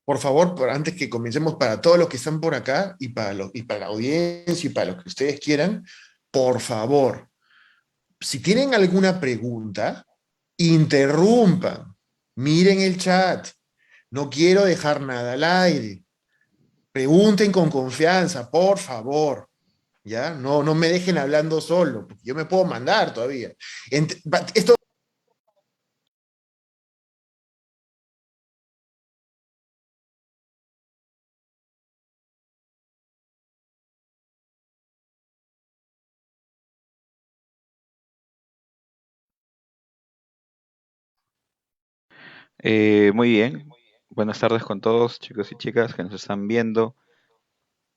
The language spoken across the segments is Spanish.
por favor, antes que comencemos, para todos los que están por acá y para la audiencia y para los que ustedes quieran, por favor, si tienen alguna pregunta, interrumpan, miren el chat, no quiero dejar nada al aire, pregunten con confianza, por favor. ¿Ya? No, no me dejen hablando solo, porque yo me puedo mandar todavía. Esto Muy bien, buenas tardes con todos, chicos y chicas que nos están viendo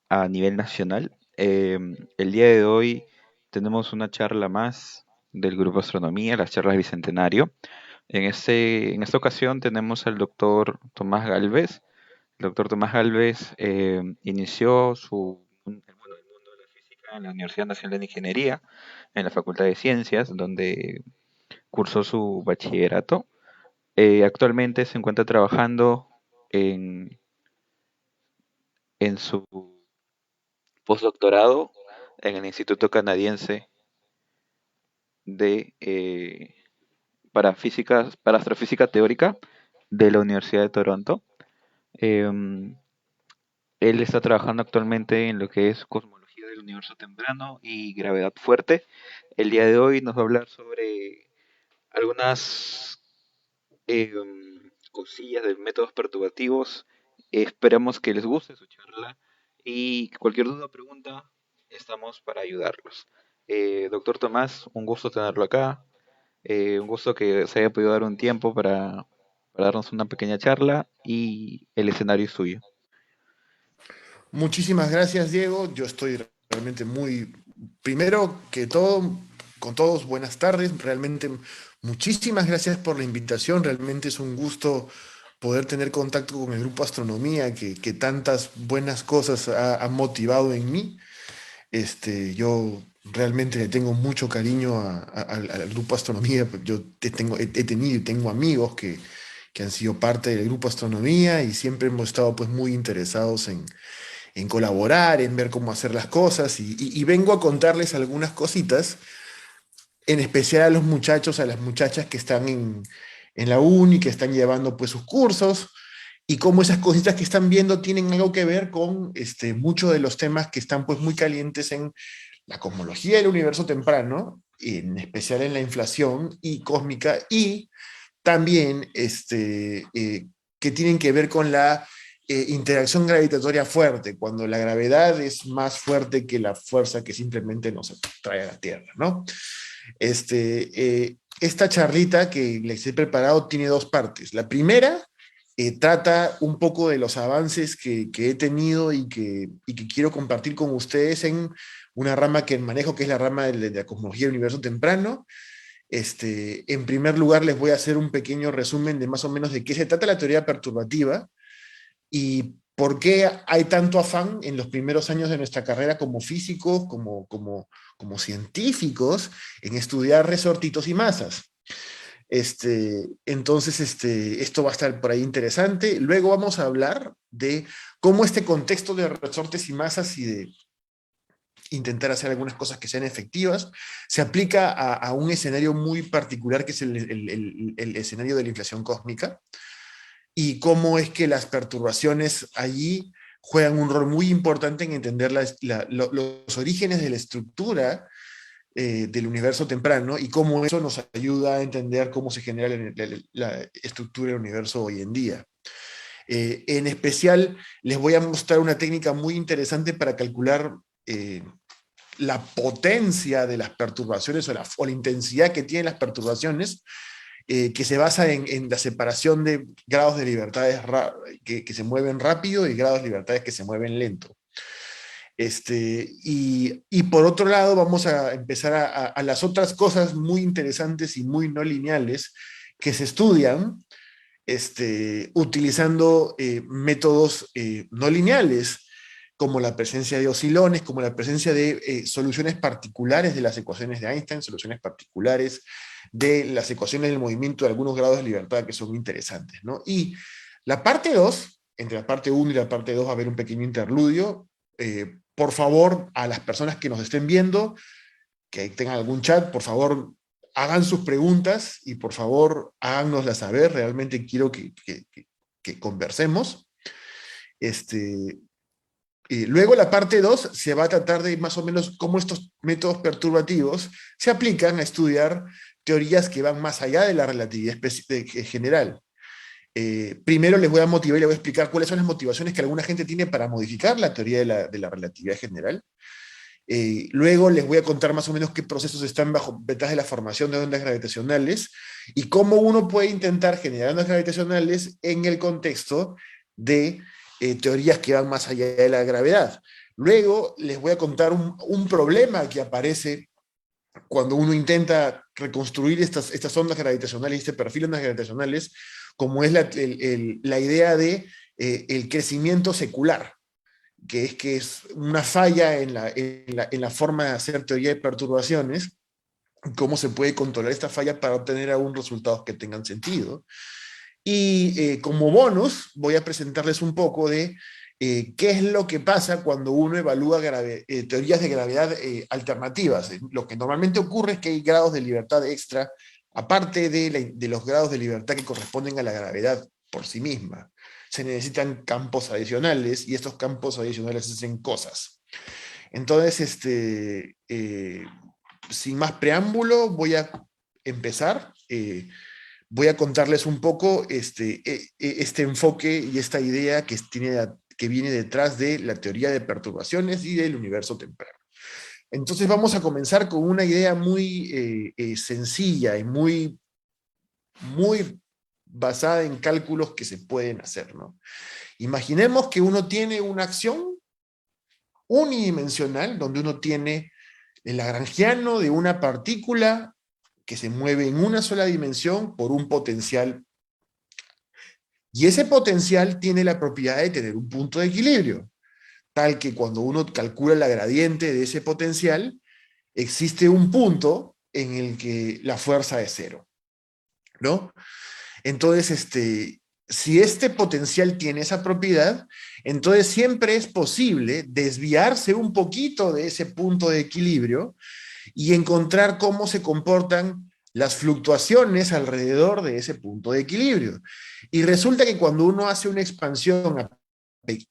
a nivel nacional. El día de hoy tenemos una charla más del Grupo Astronomía, las charlas Bicentenario. En esta ocasión tenemos al doctor Tomás Galvez. El doctor Tomás Galvez inició el mundo de la física en la Universidad Nacional de Ingeniería, en la Facultad de Ciencias, donde cursó su bachillerato. Actualmente se encuentra trabajando en, en su postdoctorado en el Instituto Canadiense de para Astrofísica Teórica de la Universidad de Toronto. Em, Él está trabajando actualmente en lo que es cosmología del universo temprano y gravedad fuerte. El día de hoy nos va a hablar sobre algunas cosillas de métodos perturbativos. Esperamos que les guste su charla y cualquier duda o pregunta, estamos para ayudarlos. Doctor Tomás, un gusto tenerlo acá. Un gusto que se haya podido dar un tiempo para darnos una pequeña charla y el escenario es suyo. muchísimas gracias, Diego. Yo estoy realmente muy, primero que todo, con todos, buenas tardes. Realmente muchísimas gracias por la invitación. Realmente es un gusto poder tener contacto con el grupo Astronomía, que tantas buenas cosas ha motivado en mí. Yo realmente le tengo mucho cariño al grupo Astronomía. Yo he tenido y tengo amigos que han sido parte del grupo Astronomía y siempre hemos estado pues muy interesados en colaborar, en ver cómo hacer las cosas y vengo a contarles algunas cositas, en especial a los muchachos, a las muchachas que están en la uni, que están llevando pues sus cursos y cómo esas cositas que están viendo tienen algo que ver con muchos de los temas que están pues muy calientes en la cosmología del universo temprano, en especial en la inflación y cósmica, y también que tienen que ver con la interacción gravitatoria fuerte, cuando la gravedad es más fuerte que la fuerza que simplemente nos trae a la Tierra, ¿no? Esta charlita que les he preparado tiene dos partes. La primera trata un poco de los avances que he tenido y que quiero compartir con ustedes en una rama que manejo, que es la rama de la cosmología del universo temprano. En primer lugar, les voy a hacer un pequeño resumen de más o menos de qué se trata la teoría perturbativa y por qué hay tanto afán en los primeros años de nuestra carrera como físicos, como científicos, en estudiar resortitos y masas. Entonces, esto va a estar por ahí interesante. Luego vamos a hablar de cómo este contexto de resortes y masas y de intentar hacer algunas cosas que sean efectivas, se aplica a un escenario muy particular que es el escenario de la inflación cósmica y cómo es que las perturbaciones allí juegan un rol muy importante en entender los orígenes de la estructura del universo temprano y cómo eso nos ayuda a entender cómo se genera la estructura del universo hoy en día. En especial, les voy a mostrar una técnica muy interesante para calcular la potencia de las perturbaciones o la intensidad que tienen las perturbaciones, que se basa en la separación de grados de libertades que se mueven rápido y grados de libertades que se mueven lento. Y por otro lado, vamos a empezar a las otras cosas muy interesantes y muy no lineales que se estudian utilizando métodos no lineales, como la presencia de oscilones, como la presencia de soluciones particulares de las ecuaciones de Einstein, soluciones particulares de las ecuaciones del movimiento de algunos grados de libertad que son interesantes, ¿no? Y la parte 2 entre la parte uno y la parte 2 va a haber un pequeño interludio. Por favor, a las personas que nos estén viendo, que tengan algún chat, por favor, hagan sus preguntas y por favor, háganoslas saber. Realmente quiero que conversemos. Este, luego la parte 2 se va a tratar de más o menos cómo estos métodos perturbativos se aplican a estudiar teorías que van más allá de la relatividad general. Primero les voy a motivar y les voy a explicar cuáles son las motivaciones que alguna gente tiene para modificar la teoría de la relatividad general. Luego les voy a contar más o menos qué procesos están detrás de la formación de ondas gravitacionales y cómo uno puede intentar generar ondas gravitacionales en el contexto de teorías que van más allá de la gravedad. Luego les voy a contar un problema que aparece cuando uno intenta reconstruir estas ondas gravitacionales, este perfil de ondas gravitacionales, como es la idea de el crecimiento secular, que es una falla en la forma de hacer teoría de perturbaciones, cómo se puede controlar esta falla para obtener aún resultados que tengan sentido. Y como bonus voy a presentarles un poco de qué es lo que pasa cuando uno evalúa teorías de gravedad alternativas. Lo que normalmente ocurre es que hay grados de libertad extra, aparte de los grados de libertad que corresponden a la gravedad por sí misma. Se necesitan campos adicionales y estos campos adicionales hacen cosas. Entonces, sin más preámbulo, voy a empezar. Voy a contarles un poco este enfoque y esta idea que viene detrás de la teoría de perturbaciones y del universo temprano. Entonces vamos a comenzar con una idea muy sencilla y muy basada en cálculos que se pueden hacer, ¿no? Imaginemos que uno tiene una acción unidimensional, donde uno tiene el lagrangiano de una partícula que se mueve en una sola dimensión por un potencial. Y ese potencial tiene la propiedad de tener un punto de equilibrio, tal que cuando uno calcula la gradiente de ese potencial, existe un punto en el que la fuerza es cero, ¿no? Entonces, si este potencial tiene esa propiedad, entonces siempre es posible desviarse un poquito de ese punto de equilibrio y encontrar cómo se comportan las fluctuaciones alrededor de ese punto de equilibrio. Y resulta que cuando uno hace una expansión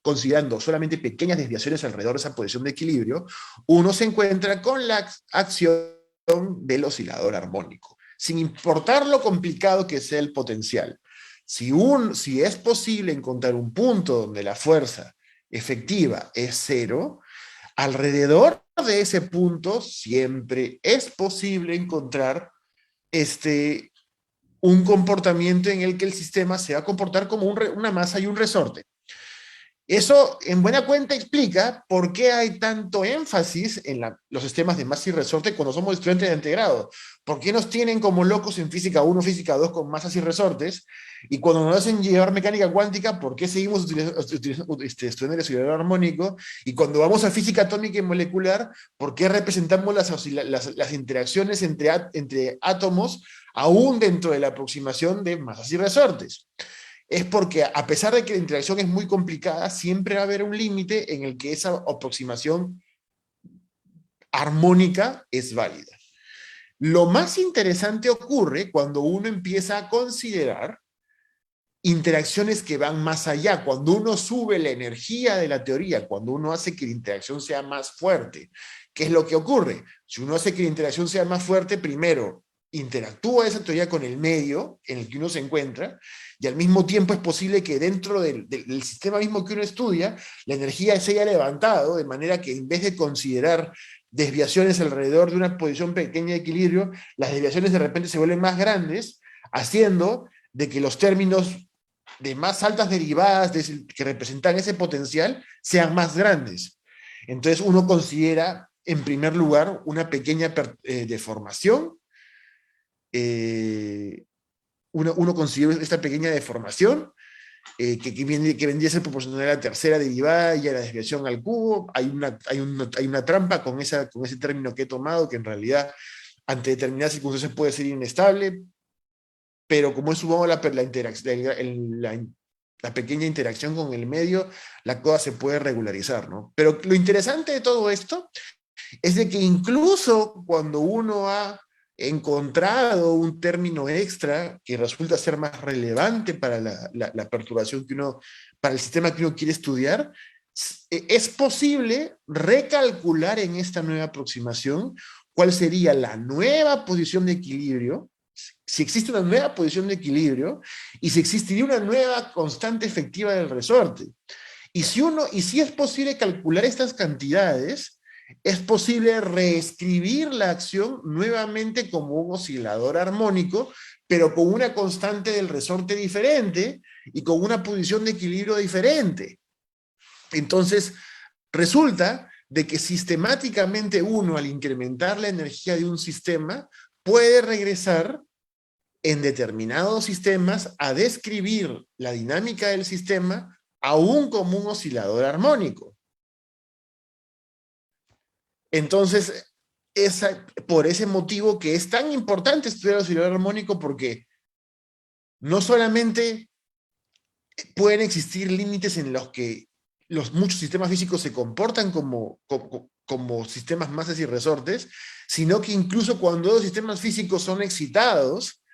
considerando solamente pequeñas desviaciones alrededor de esa posición de equilibrio, uno se encuentra con la acción del oscilador armónico, sin importar lo complicado que sea el potencial. Si es posible encontrar un punto donde la fuerza efectiva es cero, alrededor de ese punto siempre es posible encontrar un comportamiento en el que el sistema se va a comportar como una masa y un resorte. Eso, en buena cuenta, explica por qué hay tanto énfasis en los sistemas de masa y resorte cuando somos estudiantes de antegrado. ¿Por qué nos tienen como locos en física 1, física 2 con masas y resortes? Y cuando nos hacen llevar mecánica cuántica, ¿por qué seguimos estudiando el oscilador armónico? Y cuando vamos a física atómica y molecular, ¿por qué representamos las interacciones entre átomos aún dentro de la aproximación de masas y resortes? Es porque a pesar de que la interacción es muy complicada, siempre va a haber un límite en el que esa aproximación armónica es válida. Lo más interesante ocurre cuando uno empieza a considerar interacciones que van más allá, cuando uno sube la energía de la teoría, cuando uno hace que la interacción sea más fuerte. ¿Qué es lo que ocurre? Si uno hace que la interacción sea más fuerte, primero interactúa esa teoría con el medio en el que uno se encuentra, y al mismo tiempo es posible que dentro del sistema mismo que uno estudia, la energía se haya levantado, de manera que en vez de considerar desviaciones alrededor de una posición pequeña de equilibrio, las desviaciones de repente se vuelven más grandes, haciendo de que los términos de más altas derivadas que representan ese potencial sean más grandes. Entonces uno considera, en primer lugar, una pequeña deformación. Uno considera esta pequeña deformación que vendría a ser proporcional a la tercera derivada y a la desviación al cubo. Hay una trampa con ese término que he tomado, que en realidad ante determinadas circunstancias puede ser inestable, pero como es, supongamos, la la pequeña interacción con el medio, la cosa se puede regularizar, ¿no? Pero lo interesante de todo esto es de que incluso cuando uno ha encontrado un término extra que resulta ser más relevante para la perturbación que uno, para el sistema que uno quiere estudiar, es posible recalcular en esta nueva aproximación cuál sería la nueva posición de equilibrio, si existe una nueva posición de equilibrio y si existiría una nueva constante efectiva del resorte. Y si es posible calcular estas cantidades, es posible reescribir la acción nuevamente como un oscilador armónico, pero con una constante del resorte diferente y con una posición de equilibrio diferente. Entonces, resulta de que sistemáticamente uno, al incrementar la energía de un sistema, puede regresar en determinados sistemas a describir la dinámica del sistema aún como un oscilador armónico. Entonces, por ese motivo que es tan importante estudiar el oscilador armónico, porque no solamente pueden existir límites en los que muchos sistemas físicos se comportan como sistemas masas y resortes, sino que incluso cuando los sistemas físicos son excitados,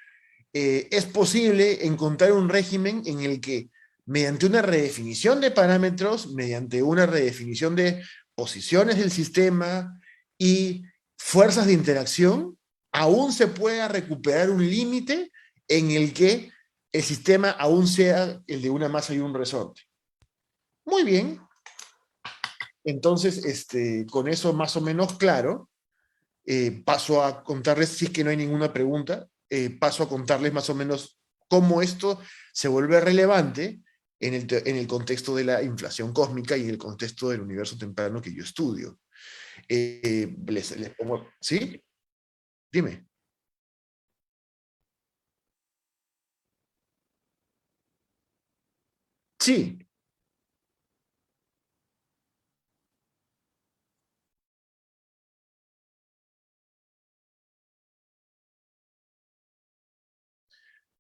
es posible encontrar un régimen en el que mediante una redefinición de parámetros, mediante una redefinición de posiciones del sistema y fuerzas de interacción, aún se pueda recuperar un límite en el que el sistema aún sea el de una masa y un resorte. Muy bien. Entonces, con eso más o menos claro, paso a contarles, si es que no hay ninguna pregunta, paso a contarles más o menos cómo esto se vuelve relevante en el contexto de la inflación cósmica y en el contexto del universo temprano que yo estudio. Les pongo, ¿sí? Dime. Sí,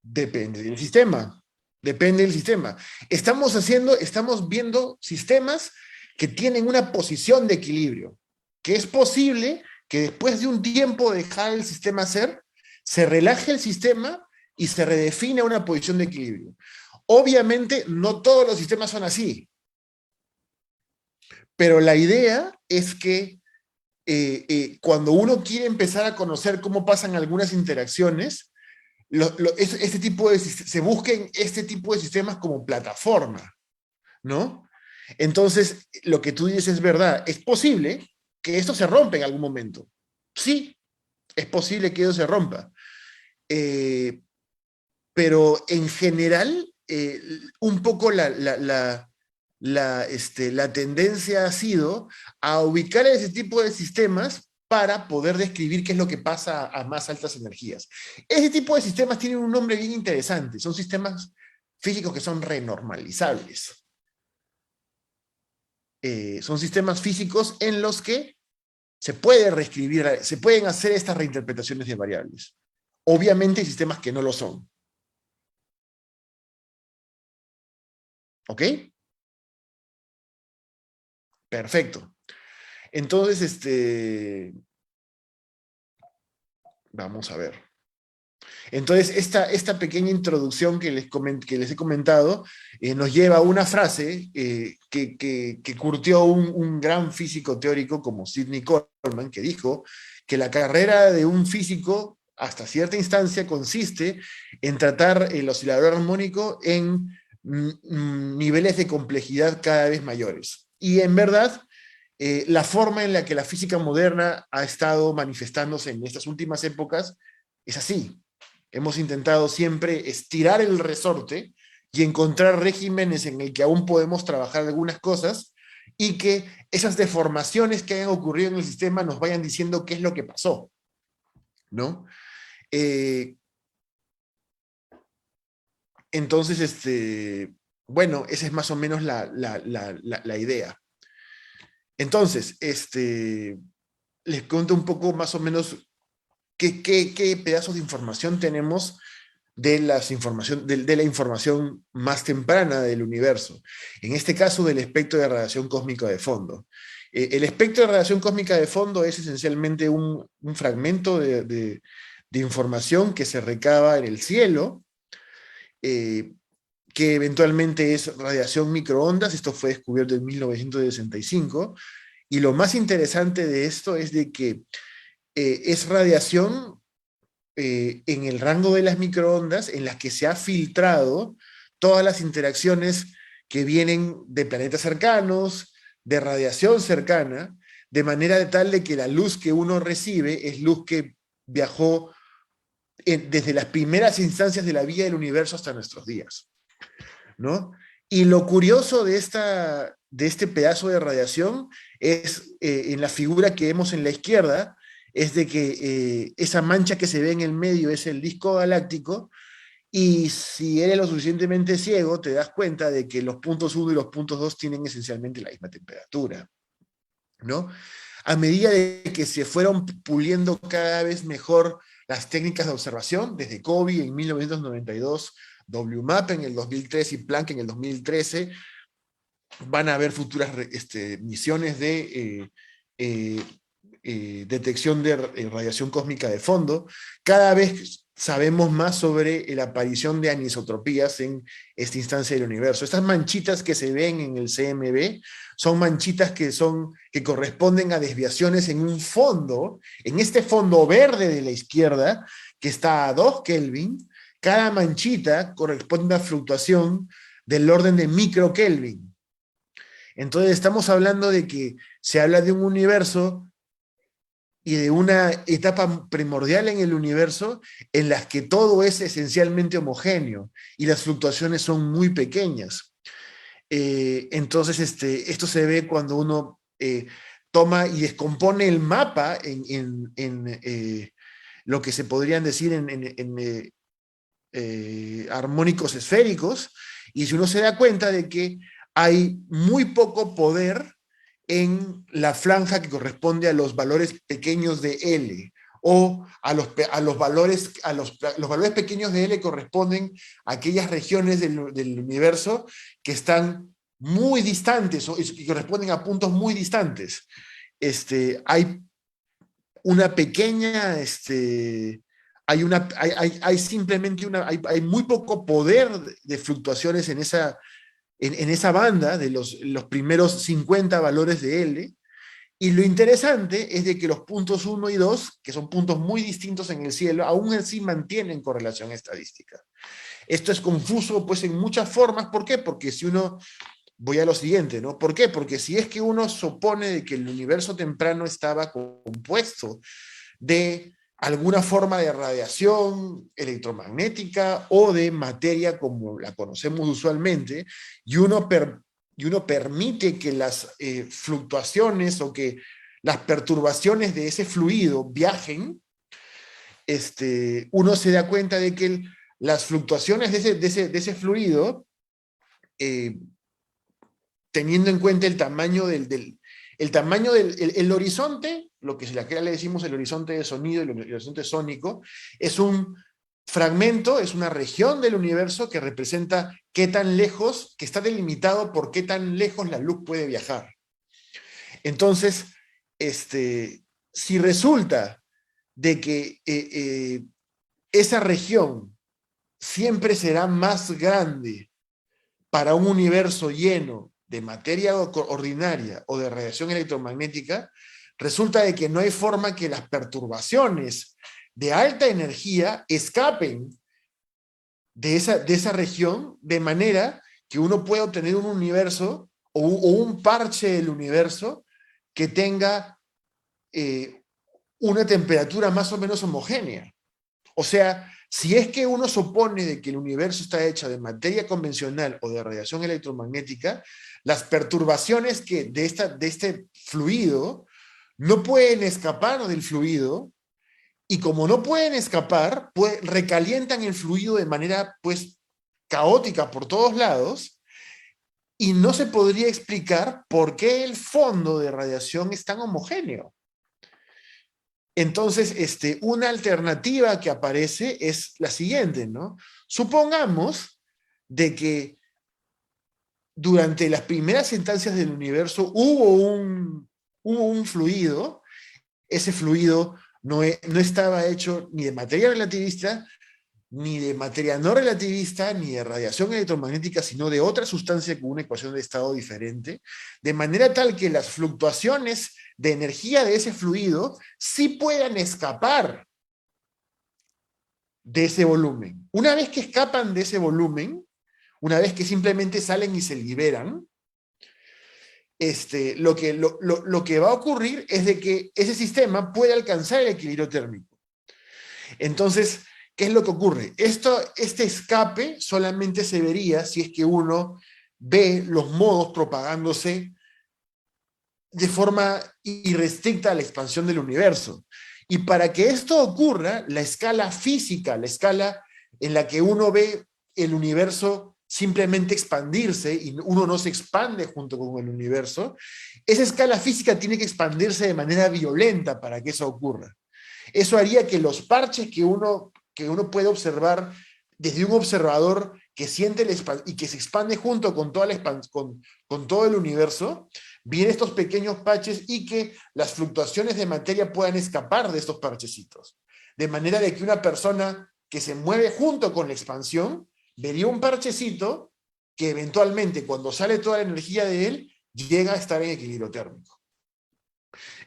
depende del sistema. Depende del sistema. Estamos viendo sistemas que tienen una posición de equilibrio, que es posible que después de un tiempo de dejar el sistema ser, se relaje el sistema y se redefine una posición de equilibrio. Obviamente, no todos los sistemas son así, pero la idea es que cuando uno quiere empezar a conocer cómo pasan algunas interacciones, este tipo se busquen este tipo de sistemas como plataforma, ¿no? Entonces, lo que tú dices es verdad. Es posible que esto se rompa en algún momento. Sí, es posible que eso se rompa. Eh, pero en general, un poco la tendencia ha sido a ubicar ese tipo de sistemas para poder describir qué es lo que pasa a más altas energías. Ese tipo de sistemas tienen un nombre bien interesante, son sistemas físicos que son renormalizables. Son sistemas físicos en los que se puede reescribir, se pueden hacer estas reinterpretaciones de variables. Obviamente hay sistemas que no lo son. ¿Ok? Perfecto. Entonces, vamos a ver. Entonces, esta pequeña introducción que les he comentado nos lleva a una frase que curtió un gran físico teórico como Sidney Coleman, que dijo que la carrera de un físico hasta cierta instancia consiste en tratar el oscilador armónico en niveles de complejidad cada vez mayores. Y en verdad, la forma en la que la física moderna ha estado manifestándose en estas últimas épocas es así. Hemos intentado siempre estirar el resorte y encontrar regímenes en el que aún podemos trabajar algunas cosas y que esas deformaciones que hayan ocurrido en el sistema nos vayan diciendo qué es lo que pasó, ¿no? Eh, entonces, bueno, esa es más o menos la idea. Entonces, les cuento un poco más o menos qué pedazos de información tenemos de la información más temprana del universo. En este caso, del espectro de radiación cósmica de fondo. El espectro de radiación cósmica de fondo es esencialmente un fragmento de información que se recaba en el cielo, eh, que eventualmente es radiación microondas. Esto fue descubierto en 1965. Y lo más interesante de esto es de que es radiación en el rango de las microondas en las que se ha filtrado todas las interacciones que vienen de planetas cercanos, de radiación cercana, de manera de tal de que la luz que uno recibe es luz que viajó desde las primeras instancias de la vida del universo hasta nuestros días, ¿no? Y lo curioso de este pedazo de radiación es, en la figura que vemos en la izquierda, es de que esa mancha que se ve en el medio es el disco galáctico, y si eres lo suficientemente ciego, te das cuenta de que los puntos 1 y los puntos 2 tienen esencialmente la misma temperatura, ¿no? A medida de que se fueron puliendo cada vez mejor las técnicas de observación, desde COBE en 1992, WMAP en el 2003 y Planck en el 2013, van a haber futuras misiones de detección de radiación cósmica de fondo. Cada vez sabemos más sobre la aparición de anisotropías en esta instancia del universo. Estas manchitas que se ven en el CMB son manchitas que corresponden a desviaciones en un fondo, en este fondo verde de la izquierda, que está a 2 Kelvin. Cada manchita corresponde a una fluctuación del orden de microkelvin. Entonces estamos hablando de que se habla de un universo y de una etapa primordial en el universo en las que todo es esencialmente homogéneo y las fluctuaciones son muy pequeñas. Entonces, esto se ve cuando uno toma y descompone el mapa en lo que se podrían decir armónicos esféricos, y si uno se da cuenta de que hay muy poco poder en la franja que corresponde a los valores pequeños de L, o a los valores, los valores pequeños de L corresponden a aquellas regiones del universo que están muy distantes, o que corresponden a puntos muy distantes. Hay una pequeña, hay simplemente hay muy poco poder de fluctuaciones en esa banda de los primeros 50 valores de L. Y lo interesante es de que los puntos 1 y 2, que son puntos muy distintos en el cielo, aún así mantienen correlación estadística. Esto es confuso, pues, en muchas formas. ¿Por qué? Porque si uno, voy a lo siguiente, ¿no? ¿Por qué? Porque si es que uno supone de que el universo temprano estaba compuesto de alguna forma de radiación electromagnética o de materia como la conocemos usualmente, y uno permite que las fluctuaciones o que las perturbaciones de ese fluido viajen, uno se da cuenta de que las fluctuaciones de ese fluido, eh, teniendo en cuenta el tamaño el horizonte, lo que acá le decimos el horizonte de sonido, el horizonte sónico, es un fragmento, es una región del universo que representa qué tan lejos, que está delimitado por qué tan lejos la luz puede viajar. Entonces, si resulta de que esa región siempre será más grande para un universo lleno de materia ordinaria o de radiación electromagnética, resulta de que no hay forma que las perturbaciones de alta energía escapen de esa región, de manera que uno pueda obtener un universo o un parche del universo que tenga una temperatura más o menos homogénea. O sea, si es que uno supone de que el universo está hecho de materia convencional o de radiación electromagnética, las perturbaciones de este fluido no pueden escapar del fluido, y como no pueden escapar, recalientan el fluido de manera, pues, caótica por todos lados, y no se podría explicar por qué el fondo de radiación es tan homogéneo. Entonces, una alternativa que aparece es la siguiente, ¿no? Supongamos de que durante las primeras instancias del universo hubo un fluido. Ese fluido no estaba hecho ni de materia relativista, ni de materia no relativista, ni de radiación electromagnética, sino de otra sustancia con una ecuación de estado diferente, de manera tal que las fluctuaciones de energía de ese fluido sí puedan escapar de ese volumen. Una vez que escapan de ese volumen, una vez que simplemente salen y se liberan, lo que va a ocurrir es de que ese sistema puede alcanzar el equilibrio térmico. Entonces, ¿qué es lo que ocurre? Este escape solamente se vería si es que uno ve los modos propagándose de forma irrestricta a la expansión del universo. Y para que esto ocurra, la escala física, la escala en la que uno ve el universo simplemente expandirse y uno no se expande junto con el universo, esa escala física tiene que expandirse de manera violenta para que eso ocurra. Eso haría que los parches que uno puede observar desde un observador que siente y que se expande junto con, con todo el universo, vienen estos pequeños parches y que las fluctuaciones de materia puedan escapar de estos parchecitos. De manera de que una persona que se mueve junto con la expansión vería un parchecito que eventualmente, cuando sale toda la energía de él, llega a estar en equilibrio térmico.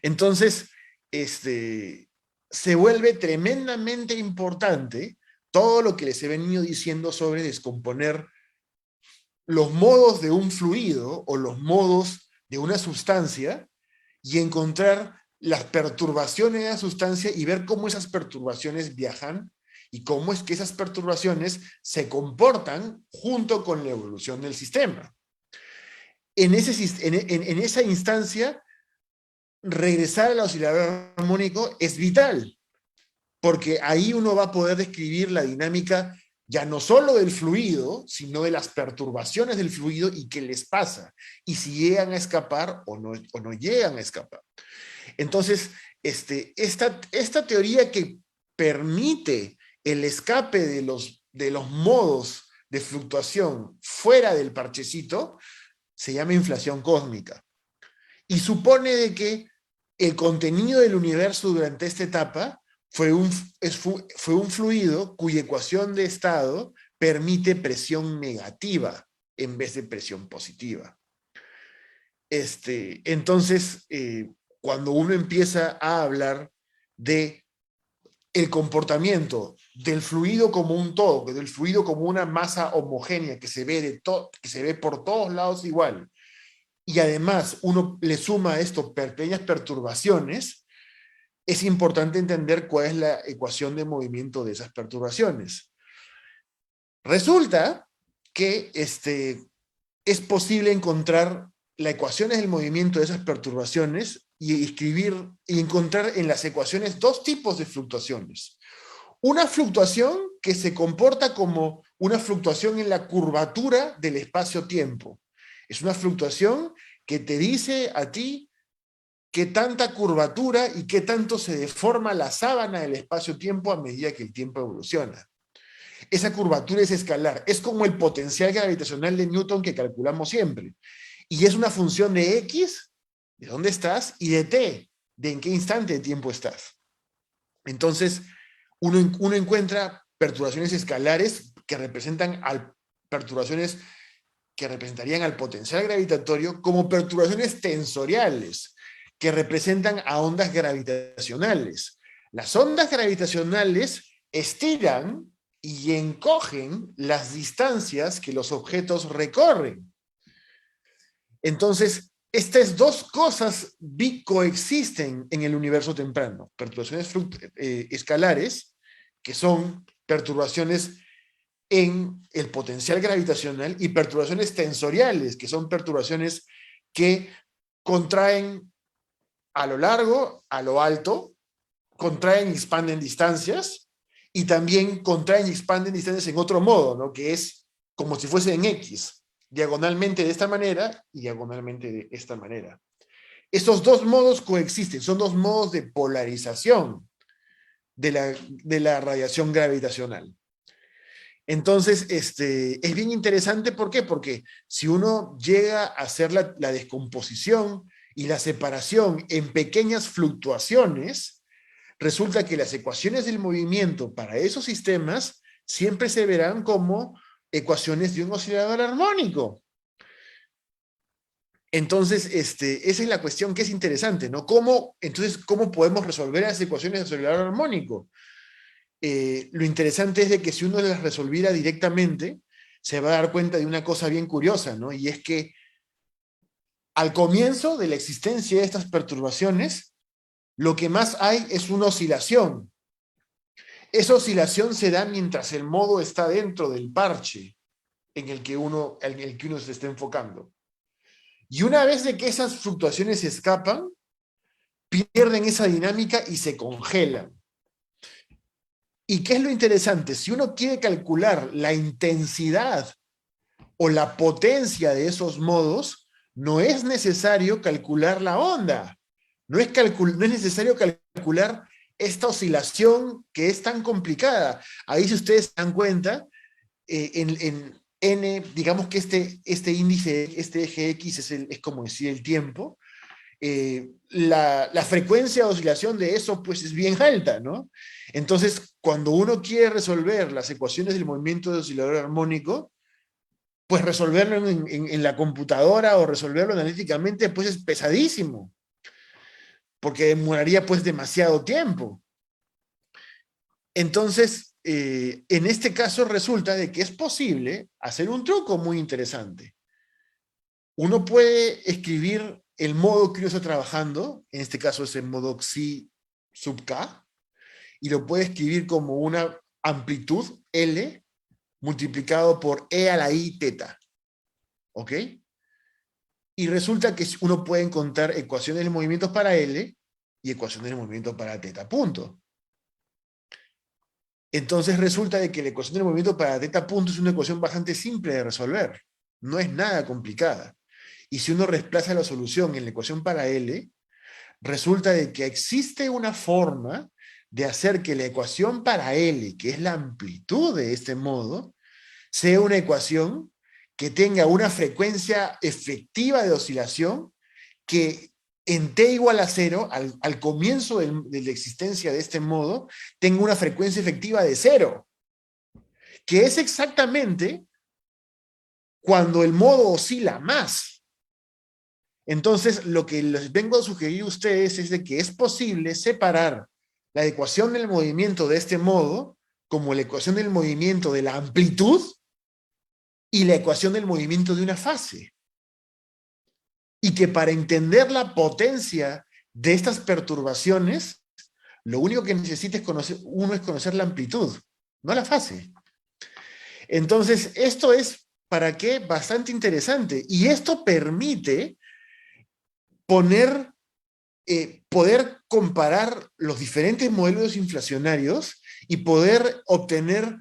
Entonces, se vuelve tremendamente importante todo lo que les he venido diciendo sobre descomponer los modos de un fluido o los modos de una sustancia y encontrar las perturbaciones de la sustancia y ver cómo esas perturbaciones viajan y cómo es que esas perturbaciones se comportan junto con la evolución del sistema. En esa instancia, regresar al oscilador armónico es vital, porque ahí uno va a poder describir la dinámica ya no solo del fluido, sino de las perturbaciones del fluido y qué les pasa, y si llegan a escapar o no llegan a escapar. Entonces, esta teoría que permite el escape de los modos de fluctuación fuera del parchecito se llama inflación cósmica y supone de que el contenido del universo durante esta etapa fue un fluido cuya ecuación de estado permite presión negativa en vez de presión positiva. Entonces, cuando uno empieza a hablar de el comportamiento del fluido como un todo, del fluido como una masa homogénea que se ve, que se ve por todos lados igual, y además uno le suma a esto pequeñas perturbaciones, es importante entender cuál es la ecuación de movimiento de esas perturbaciones. Resulta que es posible encontrar las ecuaciones del movimiento de esas perturbaciones y escribir y encontrar en las ecuaciones dos tipos de fluctuaciones. Una fluctuación que se comporta como una fluctuación en la curvatura del espacio-tiempo. Es una fluctuación que te dice a ti qué tanta curvatura y qué tanto se deforma la sábana del espacio-tiempo a medida que el tiempo evoluciona. Esa curvatura es escalar, es como el potencial gravitacional de Newton que calculamos siempre. Y es una función de X, de dónde estás, y de T, de en qué instante de tiempo estás. Entonces, uno encuentra perturbaciones escalares que representan perturbaciones que representarían al potencial gravitatorio como perturbaciones tensoriales, que representan a ondas gravitacionales. Las ondas gravitacionales estiran y encogen las distancias que los objetos recorren. Entonces, estas dos cosas coexisten en el universo temprano. Perturbaciones escalares, que son perturbaciones en el potencial gravitacional, y perturbaciones tensoriales, que son perturbaciones que contraen a lo largo, a lo alto, contraen y expanden distancias, y también contraen y expanden distancias en otro modo, ¿no? Que es como si fuese en X, diagonalmente de esta manera y diagonalmente de esta manera. Esos dos modos coexisten, son dos modos de polarización de la radiación gravitacional. Entonces, es bien interesante, ¿por qué? Porque si uno llega a hacer la descomposición y la separación en pequeñas fluctuaciones, resulta que las ecuaciones del movimiento para esos sistemas siempre se verán como ecuaciones de un oscilador armónico. Entonces, esa es la cuestión que es interesante, ¿no? Entonces, ¿cómo podemos resolver las ecuaciones de oscilador armónico? Lo interesante es de que si uno las resolviera directamente, se va a dar cuenta de una cosa bien curiosa, ¿no? Y es que al comienzo de la existencia de estas perturbaciones, lo que más hay es una oscilación. Esa oscilación se da mientras el modo está dentro del parche en el que uno se está enfocando. Y una vez de que esas fluctuaciones se escapan, pierden esa dinámica y se congelan. ¿Y qué es lo interesante? Si uno quiere calcular la intensidad o la potencia de esos modos, no es necesario calcular la onda. No es necesario calcular esta oscilación que es tan complicada. Ahí, si ustedes se dan cuenta, en N, digamos que este índice, este eje X es como decir el tiempo, la frecuencia de oscilación de eso pues es bien alta, ¿no? Entonces, cuando uno quiere resolver las ecuaciones del movimiento de oscilador armónico, pues resolverlo en la computadora o resolverlo analíticamente pues es pesadísimo, porque demoraría pues demasiado tiempo. Entonces, en este caso resulta de que es posible hacer un truco muy interesante. Uno puede escribir el modo que uno está trabajando, en este caso es el modo Xi sub K, y lo puede escribir como una amplitud L multiplicado por E a la I teta. ¿Ok? Y resulta que uno puede encontrar ecuaciones de movimientos para L y ecuaciones de movimiento para teta, punto. Entonces resulta de que la ecuación de movimiento para teta punto es una ecuación bastante simple de resolver. No es nada complicada. Y si uno reemplaza la solución en la ecuación para L, resulta de que existe una forma de hacer que la ecuación para L, que es la amplitud de este modo, sea una ecuación que tenga una frecuencia efectiva de oscilación que en t igual a 0, al comienzo de la existencia de este modo, tenga una frecuencia efectiva de 0, que es exactamente cuando el modo oscila más. Entonces, lo que les vengo a sugerir a ustedes es de que es posible separar la ecuación del movimiento de este modo como la ecuación del movimiento de la amplitud y la ecuación del movimiento de una fase. Y que para entender la potencia de estas perturbaciones, lo único que necesita es conocer la amplitud, no la fase. Entonces, esto es, ¿para qué? Bastante interesante. Y esto permite poder comparar los diferentes modelos inflacionarios y poder obtener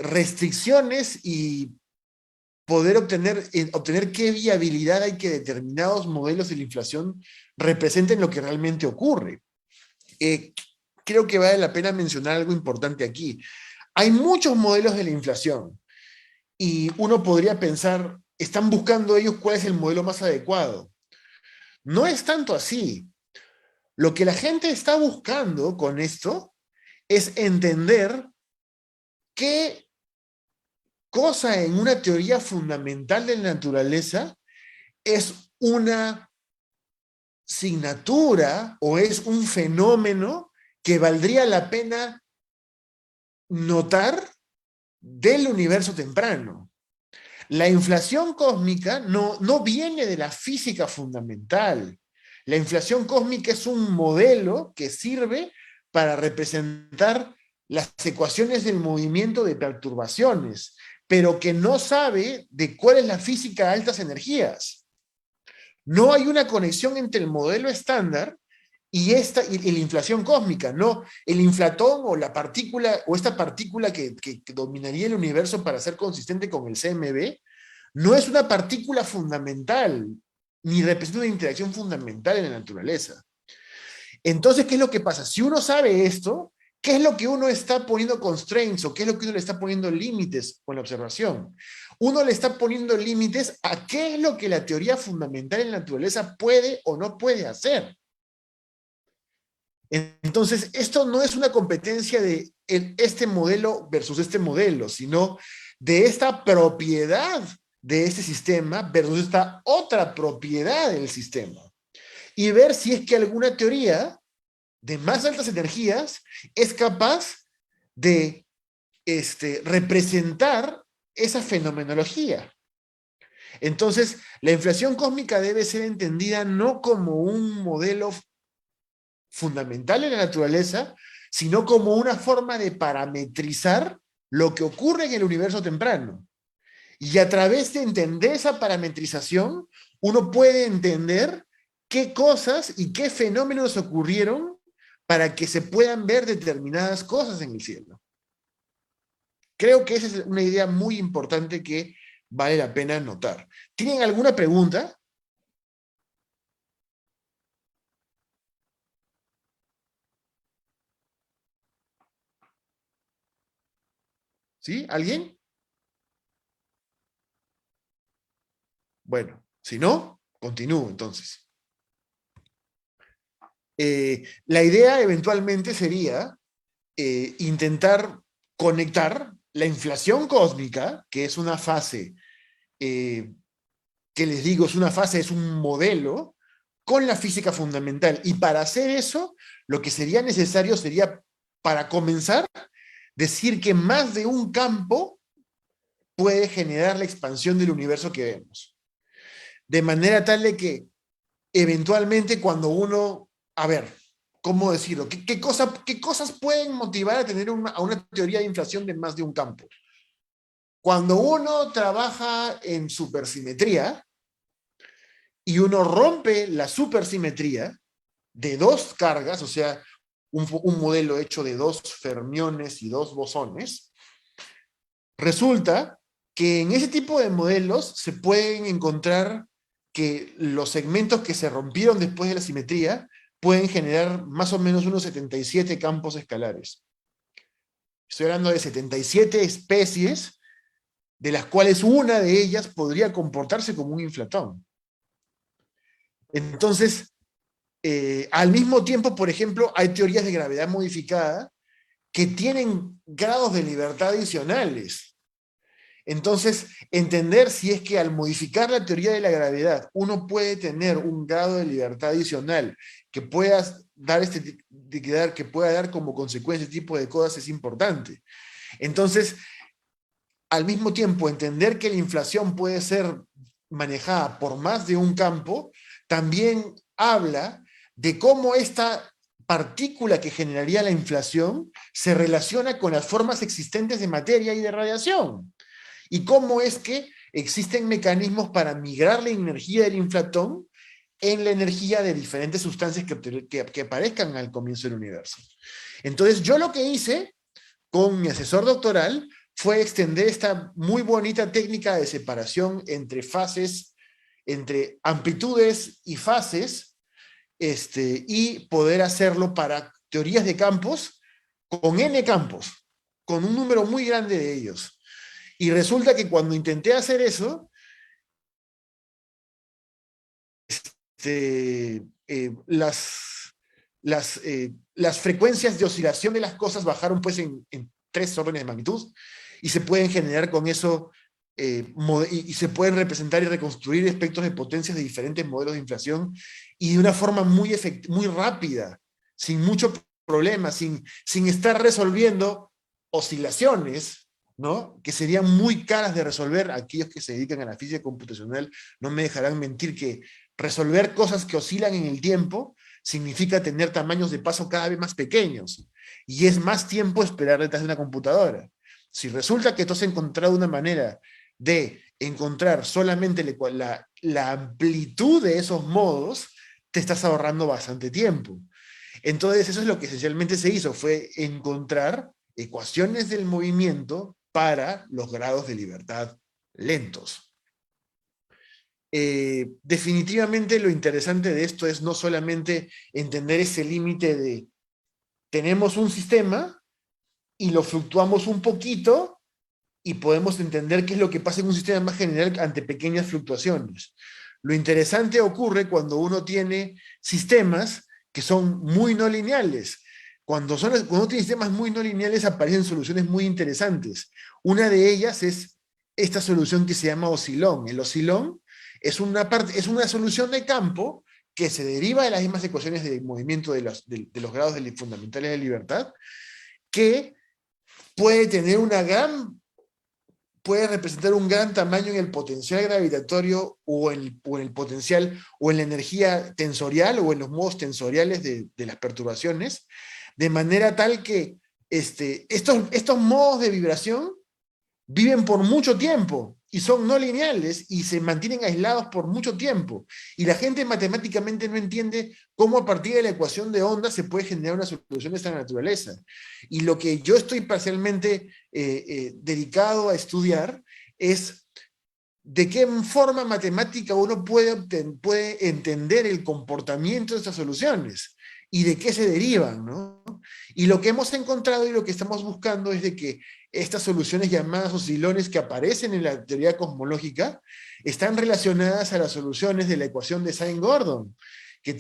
restricciones y poder obtener qué viabilidad hay que determinados modelos de la inflación representen lo que realmente ocurre. Creo que vale la pena mencionar algo importante aquí. Hay muchos modelos de la inflación y uno podría pensar, ¿están buscando ellos cuál es el modelo más adecuado? No es tanto así. Lo que la gente está buscando con esto es entender qué cosa en una teoría fundamental de la naturaleza es una asignatura o es un fenómeno que valdría la pena notar del universo temprano. La inflación cósmica no viene de la física fundamental. La inflación cósmica es un modelo que sirve para representar las ecuaciones del movimiento de perturbaciones, pero que no sabe de cuál es la física de altas energías. No hay una conexión entre el modelo estándar y la inflación cósmica, no, el inflatón o la partícula, o esta partícula que dominaría el universo para ser consistente con el CMB, no es una partícula fundamental, ni representa una interacción fundamental en la naturaleza. Entonces, ¿qué es lo que pasa? Si uno sabe esto, ¿qué es lo que uno está poniendo constraints o qué es lo que uno le está poniendo límites con la observación? Uno le está poniendo límites a qué es lo que la teoría fundamental en la naturaleza puede o no puede hacer. Entonces, esto no es una competencia de este modelo versus este modelo, sino de esta propiedad de este sistema versus esta otra propiedad del sistema. Y ver si es que alguna teoría de más altas energías es capaz de representar esa fenomenología. Entonces, la inflación cósmica debe ser entendida no como un modelo fundamental en la naturaleza, sino como una forma de parametrizar lo que ocurre en el universo temprano. Y a través de entender esa parametrización, uno puede entender qué cosas y qué fenómenos ocurrieron para que se puedan ver determinadas cosas en el cielo. Creo que esa es una idea muy importante que vale la pena notar. ¿Tienen alguna pregunta? ¿Sí? ¿Alguien? Bueno, si no, continúo entonces. La idea eventualmente sería intentar conectar la inflación cósmica, que es una fase, que les digo, es una fase, es un modelo, con la física fundamental. Y para hacer eso, lo que sería necesario sería, para comenzar, decir que más de un campo puede generar la expansión del universo que vemos. De manera tal de que eventualmente cuando uno, a ver, ¿cómo decirlo? ¿Qué cosas pueden motivar a tener a una teoría de inflación de más de un campo? Cuando uno trabaja en supersimetría y uno rompe la supersimetría de dos cargas, o sea, un modelo hecho de dos fermiones y dos bosones, resulta que en ese tipo de modelos se pueden encontrar que los segmentos que se rompieron después de la simetría pueden generar más o menos unos 77 campos escalares. Estoy hablando de 77 especies, de las cuales una de ellas podría comportarse como un inflatón. Entonces, al mismo tiempo, por ejemplo, hay teorías de gravedad modificada que tienen grados de libertad adicionales. Entonces, entender si es que al modificar la teoría de la gravedad, uno puede tener un grado de libertad adicional que pueda dar, que pueda dar como consecuencia este tipo de cosas es importante. Entonces, al mismo tiempo, entender que la inflación puede ser manejada por más de un campo, también habla de cómo esta partícula que generaría la inflación se relaciona con las formas existentes de materia y de radiación. Y cómo es que existen mecanismos para migrar la energía del inflatón en la energía de diferentes sustancias que aparezcan al comienzo del universo. Entonces, yo lo que hice con mi asesor doctoral fue extender esta muy bonita técnica de separación entre fases, entre amplitudes y fases, y poder hacerlo para teorías de campos con n campos, con un número muy grande de ellos. Y resulta que cuando intenté hacer eso, este, las frecuencias de oscilación de las cosas bajaron pues en 3 órdenes de magnitud y se pueden generar con eso y se pueden representar y reconstruir espectros de potencias de diferentes modelos de inflación y de una forma muy rápida, sin mucho problema, sin estar resolviendo oscilaciones, ¿no? Que serían muy caras de resolver. Aquellos que se dedican a la física computacional no me dejarán mentir que resolver cosas que oscilan en el tiempo significa tener tamaños de paso cada vez más pequeños y es más tiempo esperar detrás de una computadora. Si resulta que tú has encontrado una manera de encontrar solamente la amplitud de esos modos, te estás ahorrando bastante tiempo. Entonces, eso es lo que esencialmente se hizo, fue encontrar ecuaciones del movimiento para los grados de libertad lentos. definitivamente lo interesante de esto es no solamente entender ese límite de tenemos un sistema y lo fluctuamos un poquito y podemos entender qué es lo que pasa en un sistema más general ante pequeñas fluctuaciones. Lo interesante ocurre cuando uno tiene sistemas que son muy no lineales. Cuando uno tiene sistemas muy no lineales aparecen soluciones muy interesantes. Una de ellas es esta solución que se llama oscilón. El oscilón es una solución de campo que se deriva de las mismas ecuaciones de movimiento de los grados fundamentales de libertad, que puede tener puede representar un gran tamaño en el potencial gravitatorio o en el potencial o en la energía tensorial o en los modos tensoriales de las perturbaciones, de manera tal que estos modos de vibración viven por mucho tiempo y son no lineales y se mantienen aislados por mucho tiempo. Y la gente matemáticamente no entiende cómo a partir de la ecuación de onda se puede generar una solución de esta naturaleza. Y lo que yo estoy parcialmente dedicado a estudiar es de qué forma matemática uno puede entender el comportamiento de estas soluciones y de qué se derivan, ¿no? Y lo que hemos encontrado y lo que estamos buscando es de que estas soluciones llamadas oscilones que aparecen en la teoría cosmológica están relacionadas a las soluciones de la ecuación de Sine-Gordon, que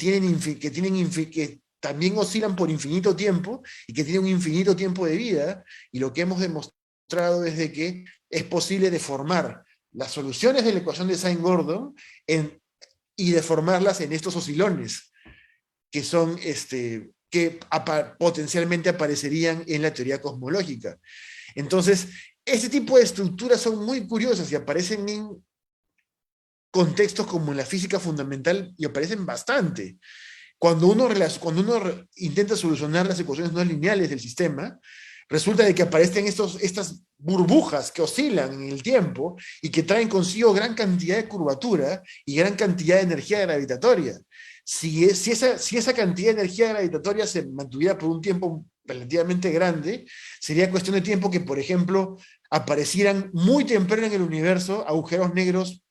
también oscilan por infinito tiempo y que tienen un infinito tiempo de vida, y lo que hemos demostrado es de que es posible deformar las soluciones de la ecuación de Sine-Gordon y deformarlas en estos oscilones, que son que potencialmente aparecerían en la teoría cosmológica. Entonces, este tipo de estructuras son muy curiosas y aparecen en contextos como en la física fundamental, y aparecen bastante. Cuando uno intenta solucionar las ecuaciones no lineales del sistema, resulta de que aparecen estas burbujas que oscilan en el tiempo y que traen consigo gran cantidad de curvatura y gran cantidad de energía gravitatoria. Si esa cantidad de energía gravitatoria se mantuviera por un tiempo relativamente grande, sería cuestión de tiempo que, por ejemplo, aparecieran muy temprano en el universo agujeros negros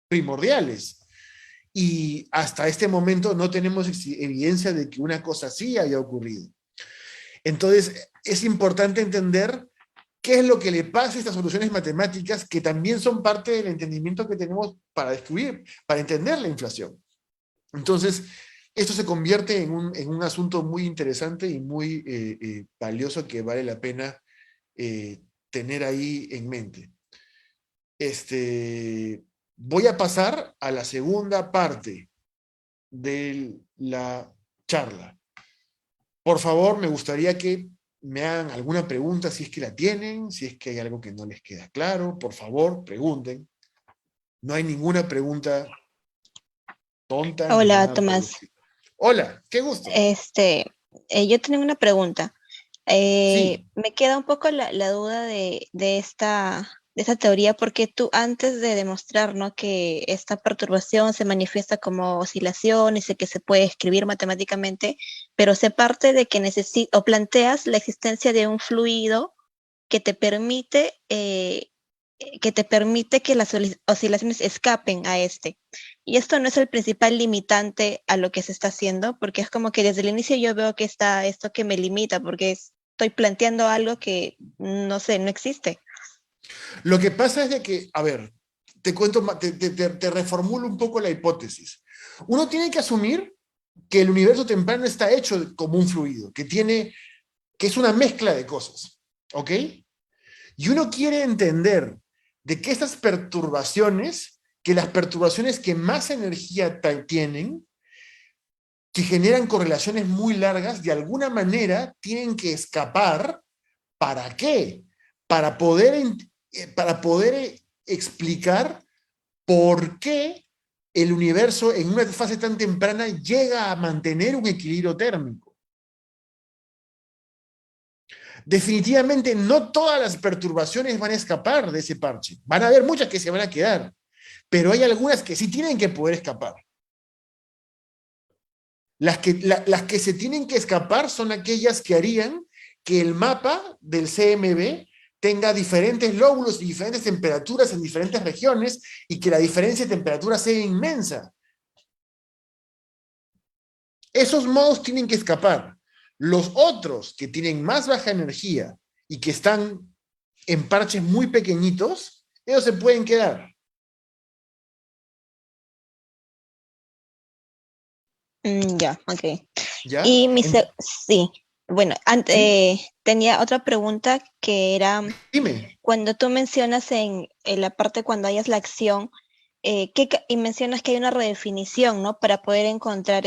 primordiales. Y hasta este momento no tenemos evidencia de que una cosa así haya ocurrido. Entonces, es importante entender qué es lo que le pasa a estas soluciones matemáticas, que también son parte del entendimiento que tenemos para describir, para entender la inflación. Entonces, esto se convierte en un asunto muy interesante y muy valioso, que vale la pena tener ahí en mente. Voy a pasar a la segunda parte de la charla. Por favor, me gustaría que me hagan alguna pregunta, si es que la tienen, si es que hay algo que no les queda claro. Por favor, pregunten. No hay ninguna pregunta tonta ni Hola, nada por el Tomás. estilo. Hola, qué gusto. Este, yo tenía una pregunta. Sí, Me queda un poco la duda de esta teoría, porque tú antes de demostrar, ¿no?, que esta perturbación se manifiesta como oscilación y sé que se puede escribir matemáticamente, pero se parte de que o planteas la existencia de un fluido que te permite, que las oscilaciones escapen a este. Y esto no es el principal limitante a lo que se está haciendo, porque es como que desde el inicio yo veo que está esto que me limita, porque estoy planteando algo que, no sé, no existe. lo que pasa es de que, a ver, te cuento, te reformulo un poco la hipótesis. Uno tiene que asumir que el universo temprano está hecho como un fluido, que es una mezcla de cosas, ¿ok? Y uno quiere entender de que estas perturbaciones, que las perturbaciones que más energía tienen, que generan correlaciones muy largas, de alguna manera tienen que escapar. ¿Para qué? Para poder explicar por qué el universo en una fase tan temprana llega a mantener un equilibrio térmico. Definitivamente no todas las perturbaciones van a escapar de ese parche. Van a haber muchas que se van a quedar, pero hay algunas que sí tienen que poder escapar. Las que se tienen que escapar son aquellas que harían que el mapa del CMB tenga diferentes lóbulos y diferentes temperaturas en diferentes regiones y que la diferencia de temperatura sea inmensa. Esos modos tienen que escapar. Los otros que tienen más baja energía y que están en parches muy pequeñitos, ellos se pueden quedar. Ya, ok. ¿Ya? Y sí, bueno, ¿Sí? tenía otra pregunta que era, Dime. cuando tú mencionas en la parte cuando hayas la acción, y mencionas que hay una redefinición, ¿no? Para poder encontrar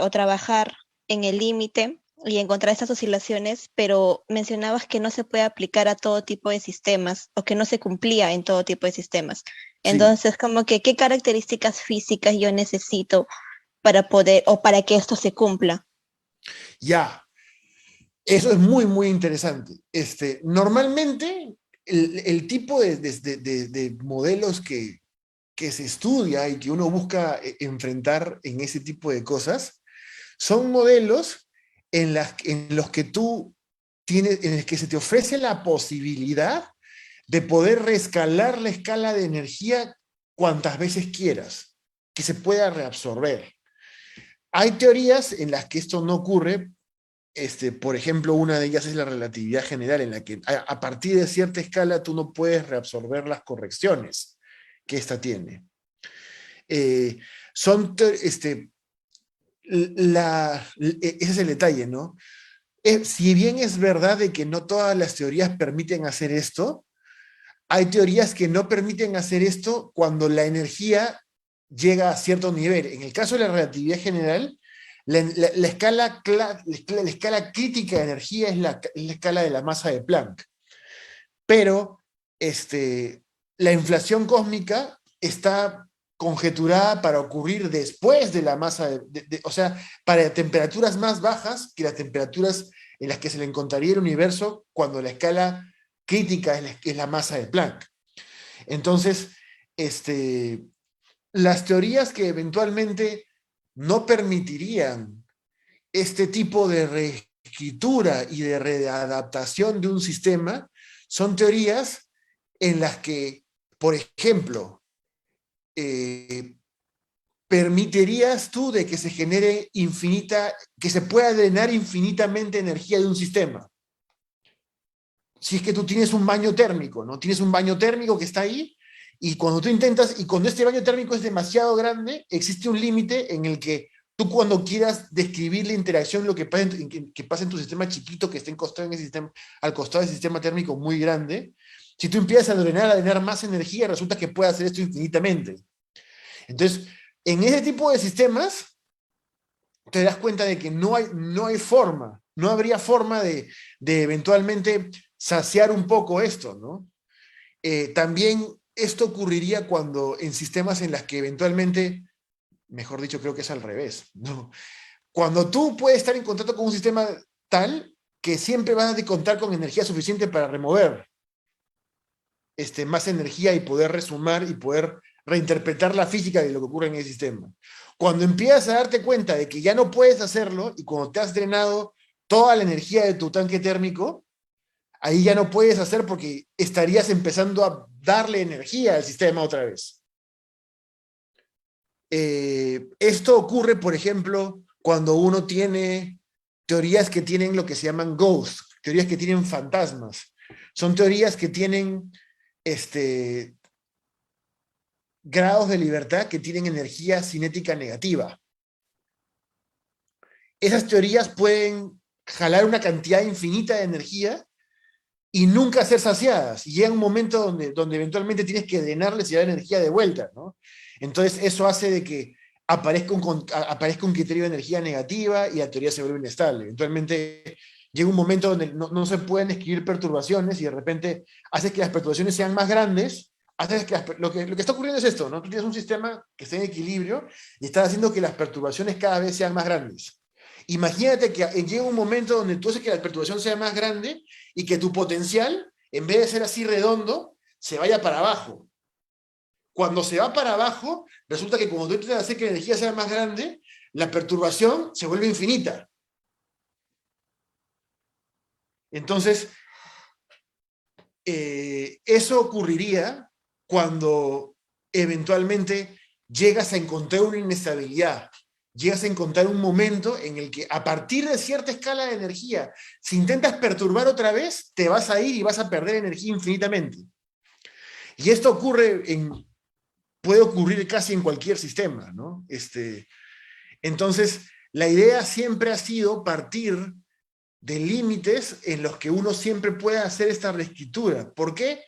o trabajar en el límite y encontrar estas oscilaciones, pero mencionabas que no se puede aplicar a todo tipo de sistemas o que no se cumplía en todo tipo de sistemas. Sí. Entonces, como que, ¿qué características físicas yo necesito para poder o para que esto se cumpla? Ya. Eso es muy, muy interesante. Normalmente, el tipo de modelos que se estudia y que uno busca enfrentar en ese tipo de cosas, son modelos en los que tú tienes, en el que se te ofrece la posibilidad de poder reescalar la escala de energía cuantas veces quieras, que se pueda reabsorber. Hay teorías en las que esto no ocurre. Por ejemplo, una de ellas es la relatividad general, en la que a partir de cierta escala tú no puedes reabsorber las correcciones que ésta tiene. Eh, son, ese es el detalle, ¿no? Si bien es verdad de que no todas las teorías permiten hacer esto, hay teorías que no permiten hacer esto cuando la energía llega a cierto nivel. En el caso de la relatividad general, la escala crítica de energía es la escala de la masa de Planck. Pero la inflación cósmica está conjeturada para ocurrir después de la masa, o sea, para temperaturas más bajas que las temperaturas en las que se le encontraría el universo cuando la escala crítica es la masa de Planck. Entonces, las teorías que eventualmente no permitirían este tipo de reescritura y de readaptación de un sistema son teorías en las que, por ejemplo, eh, permitirías tú de que se genere que se pueda drenar infinitamente energía de un sistema. Si es que tú tienes un baño térmico, ¿no? Tienes un baño térmico que está ahí, y cuando tú intentas, y cuando este baño térmico es demasiado grande, existe un límite en el que tú, cuando quieras describir la interacción, lo que pasa en tu sistema chiquito que está encostado en ese sistema, al costado del sistema térmico muy grande, si tú empiezas a drenar más energía, resulta que puede hacer esto infinitamente. Entonces, en ese tipo de sistemas, te das cuenta de que no hay forma, no habría forma de eventualmente saciar un poco esto, ¿no? También esto ocurriría cuando en sistemas en las que eventualmente, mejor dicho, creo que es al revés, ¿no? Cuando tú puedes estar en contacto con un sistema tal que siempre vas a contar con energía suficiente para remover más energía y poder resumar y poder reinterpretar la física de lo que ocurre en el sistema. Cuando empiezas a darte cuenta de que ya no puedes hacerlo y cuando te has drenado toda la energía de tu tanque térmico, ahí ya no puedes hacer porque estarías empezando a darle energía al sistema otra vez. Esto ocurre, por ejemplo, cuando uno tiene teorías que tienen lo que se llaman ghosts, teorías que tienen fantasmas. Son teorías que tienen grados de libertad que tienen energía cinética negativa. Esas teorías pueden jalar una cantidad infinita de energía y nunca ser saciadas. Y llega un momento donde eventualmente tienes que drenarles y dar energía de vuelta, ¿no? Entonces eso hace de que aparezca un criterio de energía negativa y la teoría se vuelve inestable. Eventualmente llega un momento donde no se pueden escribir perturbaciones y de repente haces que las perturbaciones sean más grandes. Haces que lo que está ocurriendo es esto, ¿no? Tú tienes un sistema que está en equilibrio y estás haciendo que las perturbaciones cada vez sean más grandes. Imagínate que llega un momento donde tú haces que la perturbación sea más grande y que tu potencial, en vez de ser así redondo, se vaya para abajo. Cuando se va para abajo, resulta que como tú intentas hacer que la energía sea más grande, la perturbación se vuelve infinita. Entonces, eso ocurriría cuando eventualmente llegas a encontrar una inestabilidad, llegas a encontrar un momento en el que a partir de cierta escala de energía, si intentas perturbar otra vez, te vas a ir y vas a perder energía infinitamente. Y esto puede ocurrir casi en cualquier sistema, ¿no? Entonces, la idea siempre ha sido partir de límites en los que uno siempre pueda hacer esta reescritura. ¿Por qué?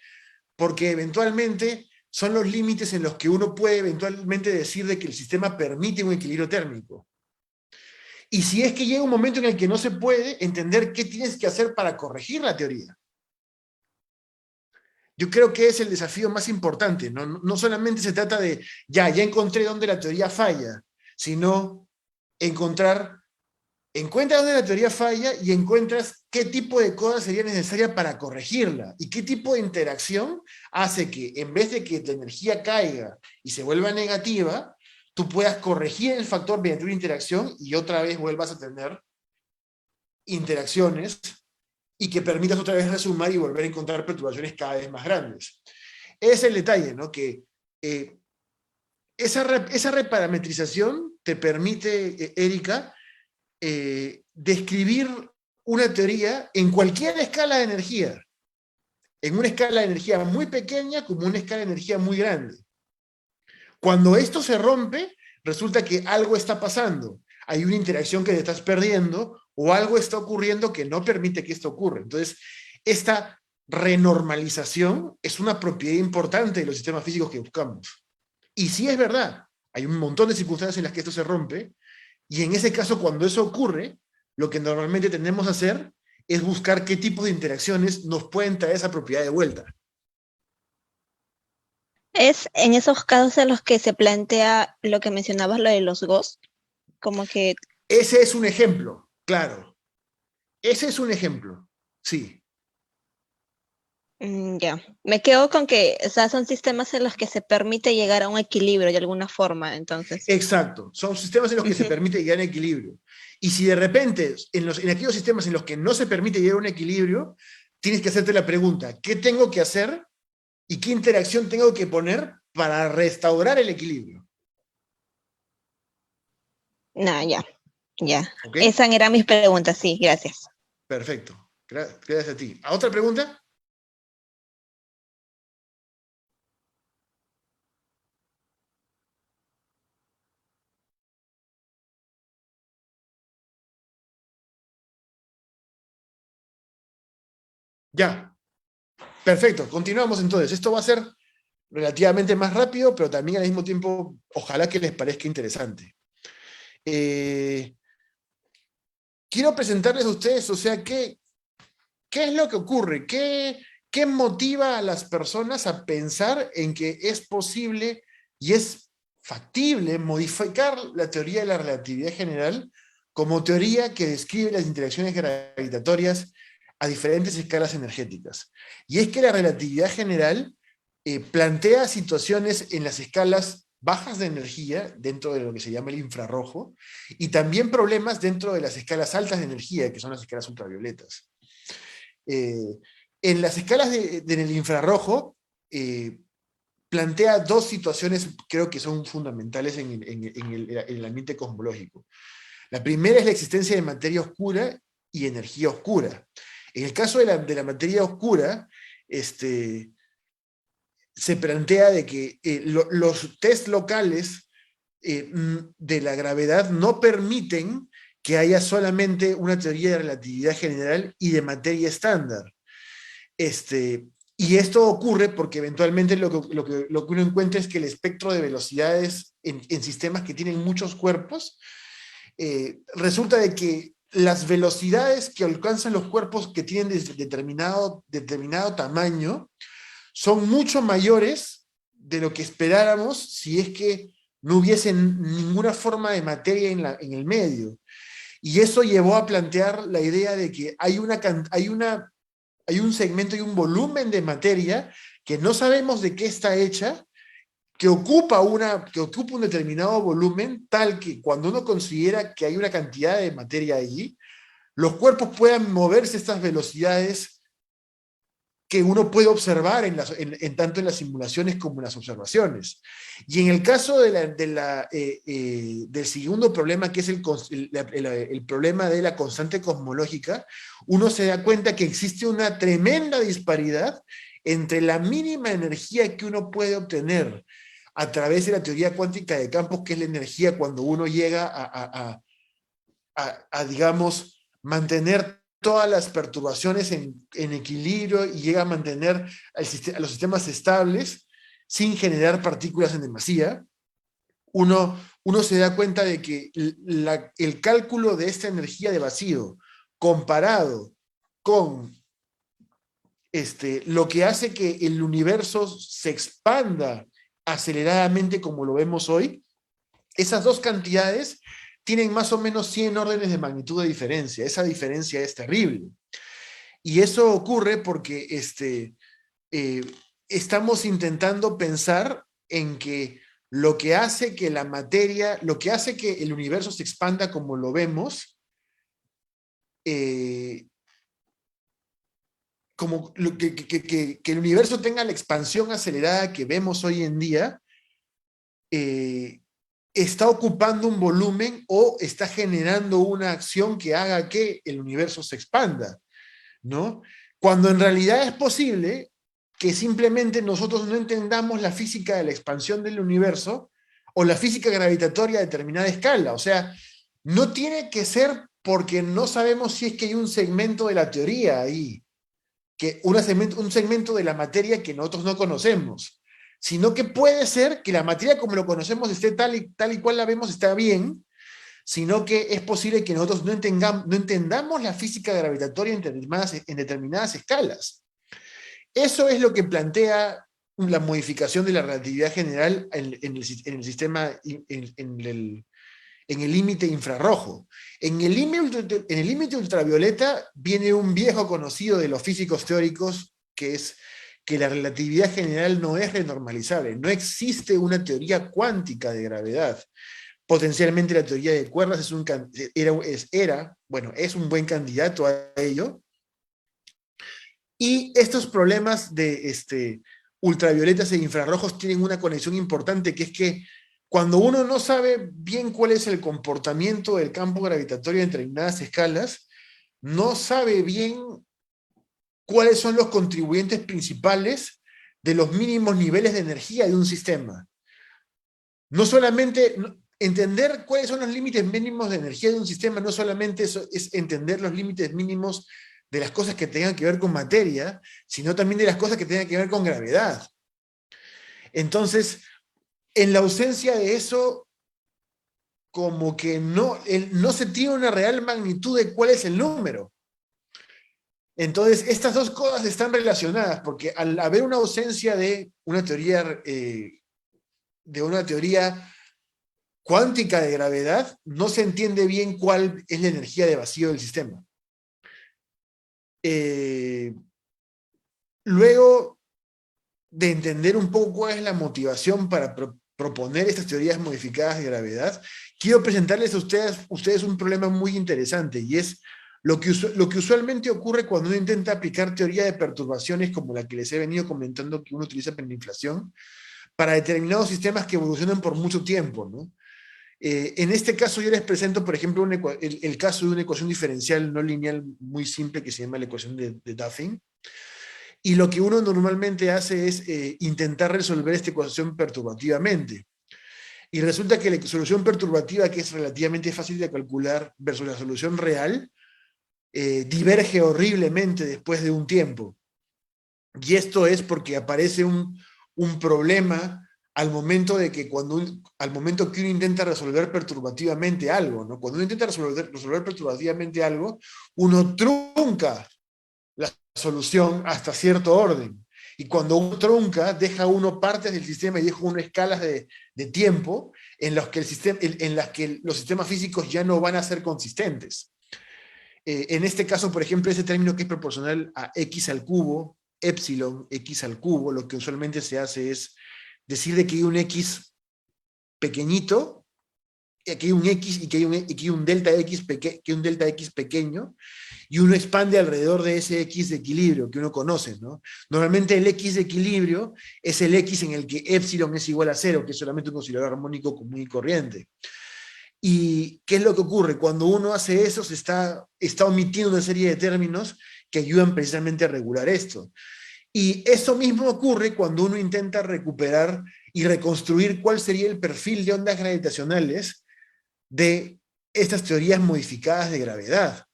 Porque eventualmente son los límites en los que uno puede eventualmente decir de que el sistema permite un equilibrio térmico. Y si es que llega un momento en el que no se puede, entender qué tienes que hacer para corregir la teoría. Yo creo que es el desafío más importante. No solamente se trata de, ya encontré dónde la teoría falla, sino encuentra dónde la teoría falla y encuentras qué tipo de cosas sería necesaria para corregirla y qué tipo de interacción hace que en vez de que la energía caiga y se vuelva negativa, tú puedas corregir el factor mediante una interacción y otra vez vuelvas a tener interacciones y que permitas otra vez resumar y volver a encontrar perturbaciones cada vez más grandes. Ese es el detalle, ¿no? Que esa reparametrización te permite, Erika, describir una teoría en cualquier escala de energía, en una escala de energía muy pequeña como una escala de energía muy grande. Cuando esto se rompe, resulta que algo está pasando, hay una interacción que te estás perdiendo o algo está ocurriendo que no permite que esto ocurra. Entonces, esta renormalización es una propiedad importante de los sistemas físicos que buscamos. Y sí es verdad, hay un montón de circunstancias en las que esto se rompe, y en ese caso, cuando eso ocurre, lo que normalmente tendemos a hacer es buscar qué tipo de interacciones nos pueden traer esa propiedad de vuelta. Es en esos casos en los que se plantea lo que mencionabas, lo de los ghosts, como que... Ese es un ejemplo, claro. Ese es un ejemplo, sí. Ya, me quedo con que, o sea, son sistemas en los que se permite llegar a un equilibrio de alguna forma, entonces. Exacto, son sistemas en los que se permite llegar a un equilibrio. Y si de repente, en aquellos sistemas en los que no se permite llegar a un equilibrio, tienes que hacerte la pregunta, ¿qué tengo que hacer y qué interacción tengo que poner para restaurar el equilibrio? No, ya. ¿Ok? Esas eran mis preguntas, sí, gracias. Perfecto. Gracias a ti. ¿A otra pregunta? Ya. Perfecto. Continuamos entonces. Esto va a ser relativamente más rápido, pero también al mismo tiempo, ojalá que les parezca interesante. Quiero presentarles a ustedes, o sea, ¿qué es lo que ocurre? ¿Qué motiva a las personas a pensar en que es posible y es factible modificar la teoría de la relatividad general como teoría que describe las interacciones gravitatorias a diferentes escalas energéticas? Y es que la relatividad general plantea situaciones en las escalas bajas de energía, dentro de lo que se llama el infrarrojo, y también problemas dentro de las escalas altas de energía, que son las escalas ultravioletas. En las escalas en el infrarrojo, plantea dos situaciones creo que son fundamentales en el ambiente cosmológico. La primera es la existencia de materia oscura y energía oscura. En el caso de la materia oscura, se plantea de que los test locales de la gravedad no permiten que haya solamente una teoría de relatividad general y de materia estándar. Y esto ocurre porque eventualmente lo que uno encuentra es que el espectro de velocidades en sistemas que tienen muchos cuerpos, resulta de que las velocidades que alcanzan los cuerpos que tienen determinado tamaño son mucho mayores de lo que esperáramos si es que no hubiese ninguna forma de materia en el medio. Y eso llevó a plantear la idea de que hay un segmento y un volumen de materia que no sabemos de qué está hecha, que ocupa un determinado volumen, tal que cuando uno considera que hay una cantidad de materia allí, los cuerpos puedan moverse a estas velocidades que uno puede observar tanto en las simulaciones como en las observaciones. Y en el caso del segundo problema, que es el problema de la constante cosmológica, uno se da cuenta que existe una tremenda disparidad entre la mínima energía que uno puede obtener a través de la teoría cuántica de campos, que es la energía cuando uno llega digamos, mantener todas las perturbaciones en equilibrio y llega a mantener a los sistemas estables sin generar partículas en demasía. Uno se da cuenta de que el cálculo de esta energía de vacío comparado con lo que hace que el universo se expanda aceleradamente como lo vemos hoy, esas dos cantidades tienen más o menos 100 órdenes de magnitud de diferencia. Esa diferencia es terrible. Y eso ocurre porque estamos intentando pensar en que lo que hace que la materia, lo que hace que el universo se expanda como lo vemos, como que el universo tenga la expansión acelerada que vemos hoy en día, está ocupando un volumen o está generando una acción que haga que el universo se expanda, ¿no? Cuando en realidad es posible que simplemente nosotros no entendamos la física de la expansión del universo o la física gravitatoria a determinada escala. O sea, no tiene que ser porque no sabemos si es que hay un segmento de la teoría ahí, un segmento de la materia que nosotros no conocemos, sino que puede ser que la materia como lo conocemos esté tal y cual la vemos está bien, sino que es posible que nosotros no entendamos la física gravitatoria en determinadas escalas. Eso es lo que plantea la modificación de la relatividad general en el sistema, en el límite infrarrojo. En el límite ultravioleta viene un viejo conocido de los físicos teóricos, que es que la relatividad general no es renormalizable. No existe una teoría cuántica de gravedad. Potencialmente la teoría de cuerdas es un buen candidato a ello. Y estos problemas de ultravioletas e infrarrojos tienen una conexión importante, que es que cuando uno no sabe bien cuál es el comportamiento del campo gravitatorio en determinadas escalas, no sabe bien cuáles son los contribuyentes principales de los mínimos niveles de energía de un sistema. No solamente entender cuáles son los límites mínimos de energía de un sistema, no solamente eso es entender los límites mínimos de las cosas que tengan que ver con materia, sino también de las cosas que tengan que ver con gravedad. Entonces, en la ausencia de eso, como que no se tiene una real magnitud de cuál es el número. Entonces, estas dos cosas están relacionadas, porque al haber una ausencia de una teoría cuántica de gravedad, no se entiende bien cuál es la energía de vacío del sistema. Luego de entender un poco cuál es la motivación para proponer estas teorías modificadas de gravedad, quiero presentarles a ustedes un problema muy interesante, y es lo que usualmente ocurre cuando uno intenta aplicar teoría de perturbaciones como la que les he venido comentando que uno utiliza para la inflación, para determinados sistemas que evolucionan por mucho tiempo, ¿no? En este caso yo les presento, por ejemplo, el caso de una ecuación diferencial no lineal muy simple que se llama la ecuación de Duffing. Y lo que uno normalmente hace es intentar resolver esta ecuación perturbativamente. Y resulta que la solución perturbativa, que es relativamente fácil de calcular, versus la solución real, diverge horriblemente después de un tiempo. Y esto es porque aparece un problema al momento que uno intenta resolver perturbativamente algo, ¿no? Cuando uno intenta resolver perturbativamente algo, uno trunca la solución hasta cierto orden. Y cuando uno trunca, deja uno partes del sistema y deja uno escalas de tiempo en las que los sistemas físicos ya no van a ser consistentes. En este caso, por ejemplo, ese término que es proporcional a x al cubo, epsilon x al cubo, lo que usualmente se hace es decir de que hay un x pequeñito, aquí hay un x y que hay un delta x pequeño, y uno expande alrededor de ese X de equilibrio que uno conoce, ¿no? Normalmente el X de equilibrio es el X en el que epsilon es igual a cero, que es solamente un oscilador armónico común y corriente. ¿Y qué es lo que ocurre? Cuando uno hace eso, está omitiendo una serie de términos que ayudan precisamente a regular esto. Y eso mismo ocurre cuando uno intenta recuperar y reconstruir cuál sería el perfil de ondas gravitacionales de estas teorías modificadas de gravedad.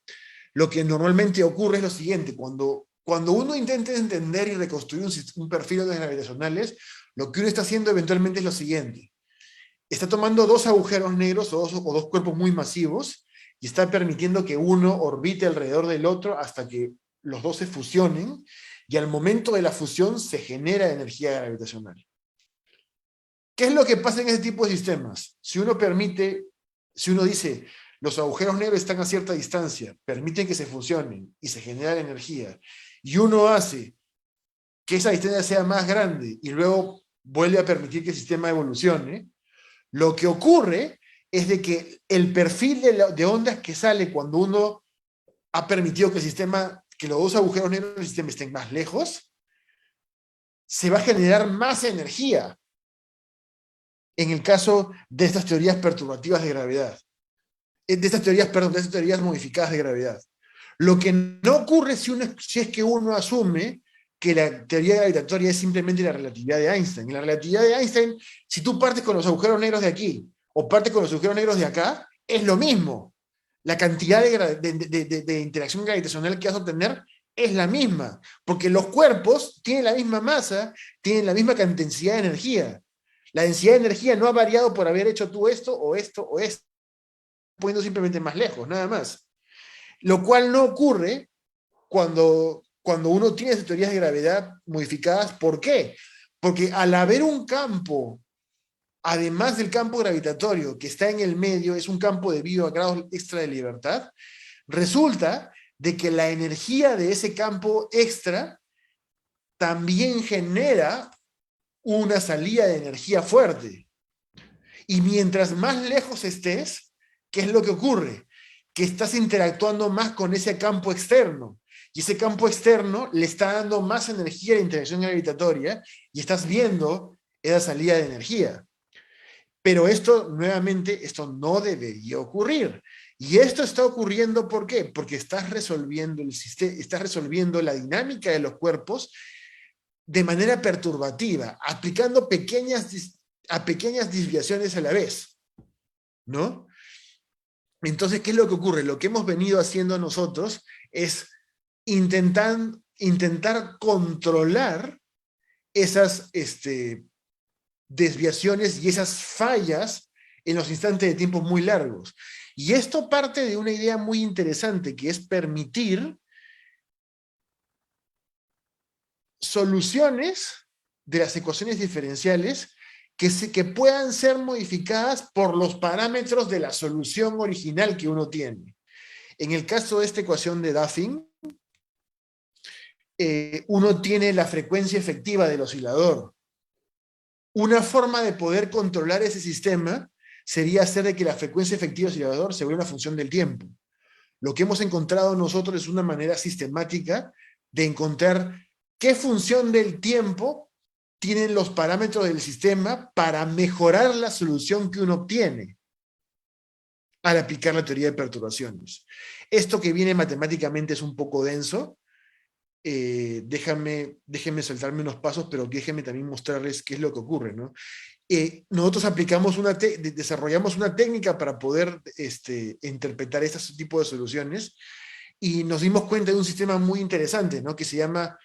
Lo que normalmente ocurre es lo siguiente: cuando uno intenta entender y reconstruir un perfil de ondas gravitacionales, lo que uno está haciendo eventualmente es lo siguiente: está tomando dos agujeros negros o dos cuerpos muy masivos y está permitiendo que uno orbite alrededor del otro hasta que los dos se fusionen, y al momento de la fusión se genera energía gravitacional. ¿Qué es lo que pasa en ese tipo de sistemas? Si uno dice, los agujeros negros están a cierta distancia, permiten que se fusionen y se genera energía, y uno hace que esa distancia sea más grande y luego vuelve a permitir que el sistema evolucione, lo que ocurre es de que el perfil de ondas que sale cuando uno ha permitido que los dos agujeros negros del sistema estén más lejos, se va a generar más energía en el caso de estas teorías perturbativas de gravedad. De estas teorías modificadas de gravedad. Lo que no ocurre si es que uno asume que la teoría gravitatoria es simplemente la relatividad de Einstein. En la relatividad de Einstein, si tú partes con los agujeros negros de aquí o partes con los agujeros negros de acá, es lo mismo. La cantidad de interacción gravitacional que vas a obtener es la misma, porque los cuerpos tienen la misma masa, tienen la misma densidad de energía. La densidad de energía no ha variado por haber hecho tú esto o esto o esto, poniendo simplemente más lejos, nada más. Lo cual no ocurre cuando uno tiene esas teorías de gravedad modificadas. ¿Por qué? Porque al haber un campo, además del campo gravitatorio que está en el medio, es un campo debido a grados extra de libertad, resulta de que la energía de ese campo extra también genera una salida de energía fuerte. Y mientras más lejos estés, ¿qué es lo que ocurre? Que estás interactuando más con ese campo externo. Y ese campo externo le está dando más energía a la interacción gravitatoria y estás viendo esa salida de energía. Pero nuevamente, esto no debería ocurrir. Y esto está ocurriendo, ¿por qué? Porque estás resolviendo la dinámica de los cuerpos de manera perturbativa, aplicando pequeñas desviaciones a la vez, ¿no? Entonces, ¿qué es lo que ocurre? Lo que hemos venido haciendo nosotros es intentar controlar esas desviaciones y esas fallas en los instantes de tiempo muy largos. Y esto parte de una idea muy interesante, que es permitir soluciones de las ecuaciones diferenciales que puedan ser modificadas por los parámetros de la solución original que uno tiene. En el caso de esta ecuación de Duffing, uno tiene la frecuencia efectiva del oscilador. Una forma de poder controlar ese sistema sería hacer de que la frecuencia efectiva del oscilador se vuelva una función del tiempo. Lo que hemos encontrado nosotros es una manera sistemática de encontrar qué función del tiempo tienen los parámetros del sistema para mejorar la solución que uno obtiene al aplicar la teoría de perturbaciones. Esto que viene matemáticamente es un poco denso. Déjenme saltarme unos pasos, pero déjenme también mostrarles qué es lo que ocurre, ¿no? Nosotros desarrollamos una técnica para poder interpretar este tipo de soluciones, y nos dimos cuenta de un sistema muy interesante, ¿no? que se llama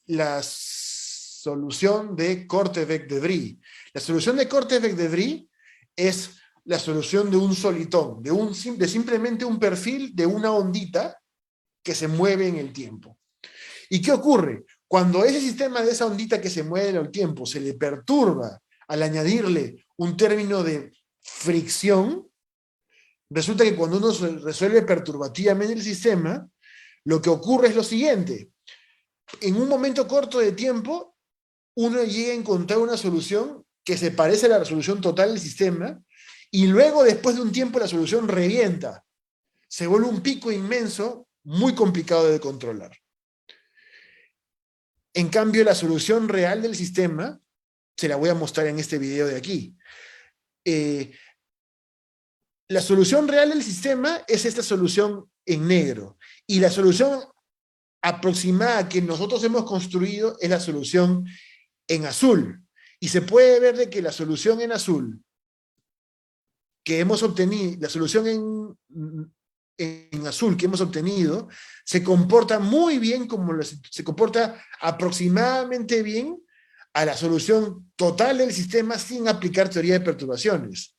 la solución de Korteweg-de Vries. La solución de Korteweg-de Vries es la solución de un solitón, de simplemente un perfil de una ondita que se mueve en el tiempo. ¿Y qué ocurre? Cuando ese sistema de esa ondita que se mueve en el tiempo se le perturba al añadirle un término de fricción, resulta que cuando uno resuelve perturbativamente el sistema, lo que ocurre es lo siguiente: en un momento corto de tiempo, uno llega a encontrar una solución que se parece a la resolución total del sistema, y luego, después de un tiempo, la solución revienta. se vuelve un pico inmenso, muy complicado de controlar. En cambio, la solución real del sistema, se la voy a mostrar en este video de aquí. La solución real del sistema es esta solución en negro. Y la solución aproximada que nosotros hemos construido es la solución en azul. Y se puede ver de que la solución en azul que hemos obtenido, la solución en azul que hemos obtenido, se comporta muy bien, se comporta aproximadamente bien a la solución total del sistema sin aplicar teoría de perturbaciones.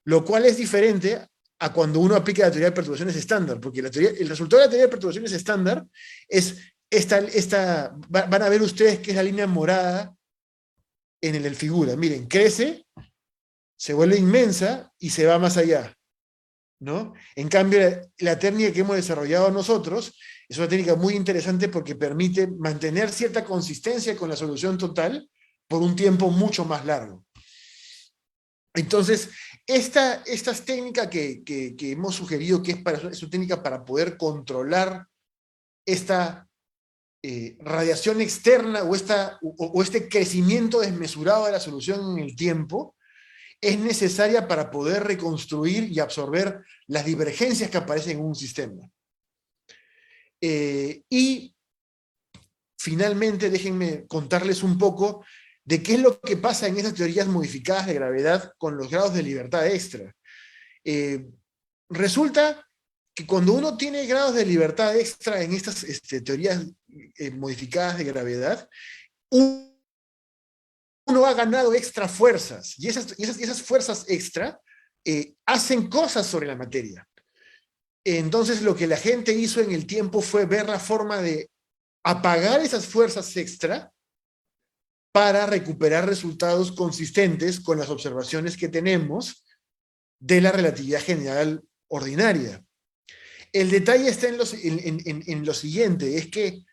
Lo cual es diferente a cuando uno aplica la teoría de perturbaciones estándar, porque el resultado de la teoría de perturbaciones estándar es van a ver ustedes que es la línea morada en el figura. Miren, crece, se vuelve inmensa y se va más allá, ¿no? En cambio, la técnica que hemos desarrollado nosotros es una técnica muy interesante porque permite mantener cierta consistencia con la solución total por un tiempo mucho más largo. Entonces, esta técnica que hemos sugerido, que es una técnica para poder controlar esta radiación externa o este crecimiento desmesurado de la solución en el tiempo, es necesaria para poder reconstruir y absorber las divergencias que aparecen en un sistema. Y finalmente, déjenme contarles un poco de qué es lo que pasa en esas teorías modificadas de gravedad con los grados de libertad extra. Resulta que cuando uno tiene grados de libertad extra en estas teorías modificadas de gravedad, uno ha ganado extra fuerzas, y esas fuerzas extra hacen cosas sobre la materia. Entonces lo que la gente hizo en el tiempo fue ver la forma de apagar esas fuerzas extra para recuperar resultados consistentes con las observaciones que tenemos de la relatividad general ordinaria. El detalle está en lo siguiente, es que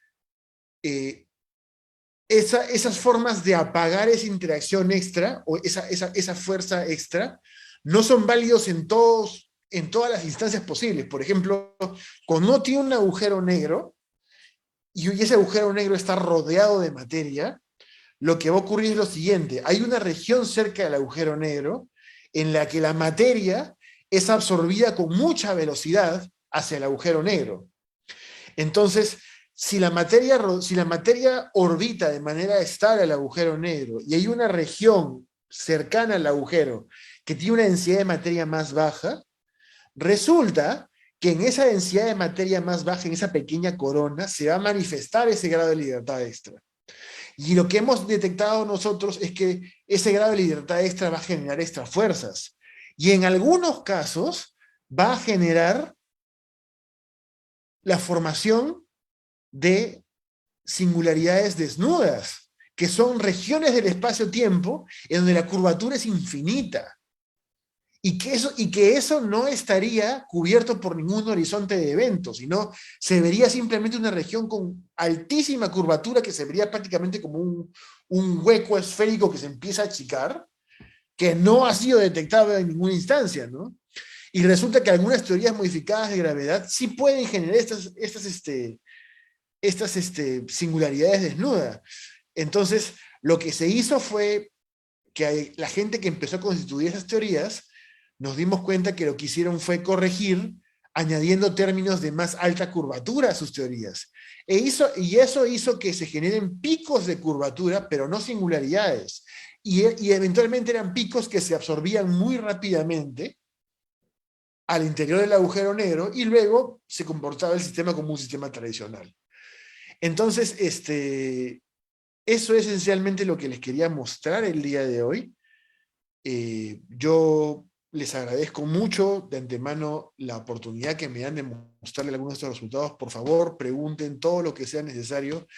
esas formas de apagar esa interacción extra, o esa fuerza extra, no son válidos en todas las instancias posibles. Por ejemplo, cuando uno tiene un agujero negro, y ese agujero negro está rodeado de materia, lo que va a ocurrir es lo siguiente: hay una región cerca del agujero negro en la que la materia es absorbida con mucha velocidad hacia el agujero negro. Entonces, si la materia orbita de manera estable al agujero negro y hay una región cercana al agujero que tiene una densidad de materia más baja, resulta que en esa densidad de materia más baja, en esa pequeña corona, se va a manifestar ese grado de libertad extra. Y lo que hemos detectado nosotros es que ese grado de libertad extra va a generar extra fuerzas. Y en algunos casos va a generar la formación de singularidades desnudas, que son regiones del espacio-tiempo en donde la curvatura es infinita. Y que eso no estaría cubierto por ningún horizonte de eventos, sino se vería simplemente una región con altísima curvatura que se vería prácticamente como un hueco esférico que se empieza a achicar, que no ha sido detectado en ninguna instancia, ¿no? Y resulta que algunas teorías modificadas de gravedad sí pueden generar estas singularidades desnudas. Entonces, lo que se hizo fue que la gente que empezó a constituir esas teorías, nos dimos cuenta que lo que hicieron fue corregir, añadiendo términos de más alta curvatura a sus teorías. Y eso hizo que se generen picos de curvatura, pero no singularidades. Y eventualmente eran picos que se absorbían muy rápidamente al interior del agujero negro y luego se comportaba el sistema como un sistema tradicional. Entonces, eso es esencialmente lo que les quería mostrar el día de hoy. Yo les agradezco mucho de antemano la oportunidad que me dan de mostrarles algunos de estos resultados. Por favor, pregunten todo lo que sea necesario.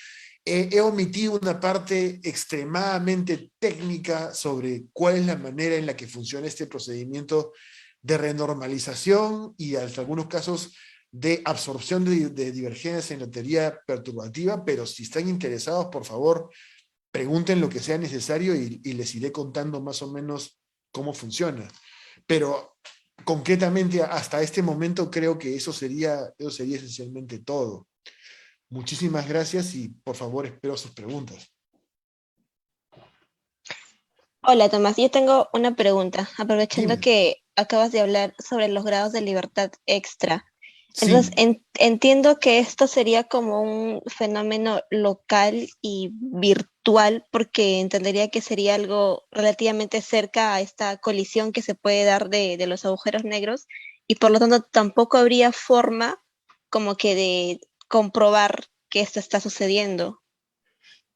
He omitido una parte extremadamente técnica sobre cuál es la manera en la que funciona este procedimiento de renormalización y en algunos casos de absorción de divergencias en la teoría perturbativa, pero si están interesados, por favor, pregunten lo que sea necesario y les iré contando más o menos cómo funciona. Pero concretamente hasta este momento creo que eso sería esencialmente todo. Muchísimas gracias y por favor espero sus preguntas. Hola Tomás, yo tengo una pregunta, aprovechando Dime. que acabas de hablar sobre los grados de libertad extra. Entonces, Sí, entiendo que esto sería como un fenómeno local y virtual, porque entendería que sería algo relativamente cerca a esta colisión que se puede dar de los agujeros negros, y por lo tanto tampoco habría forma como que de comprobar que esto está sucediendo.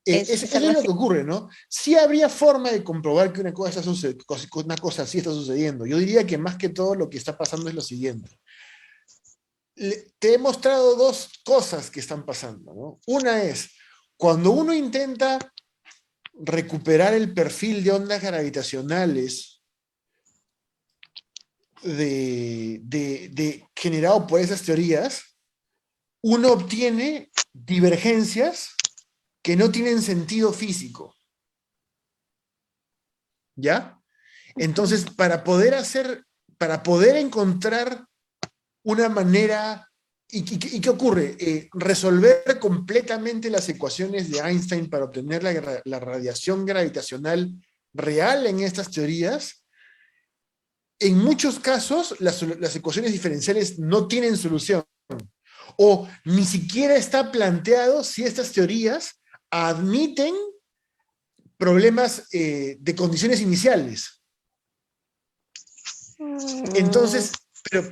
Es eso algo es lo así. que ocurre, ¿no? Sí habría forma de comprobar que una cosa así está sucediendo. Yo diría que más que todo lo que está pasando es lo siguiente. Te he mostrado dos cosas que están pasando, ¿no? Una es, cuando uno intenta recuperar el perfil de ondas gravitacionales generado por esas teorías, uno obtiene divergencias que no tienen sentido físico, ¿ya? Ujú. Entonces, para poder encontrar una manera, ¿y qué ocurre? Resolver completamente las ecuaciones de Einstein para obtener la radiación gravitacional real en estas teorías, en muchos casos las ecuaciones diferenciales no tienen solución, o ni siquiera está planteado si estas teorías admiten problemas de condiciones iniciales. Mm, Entonces,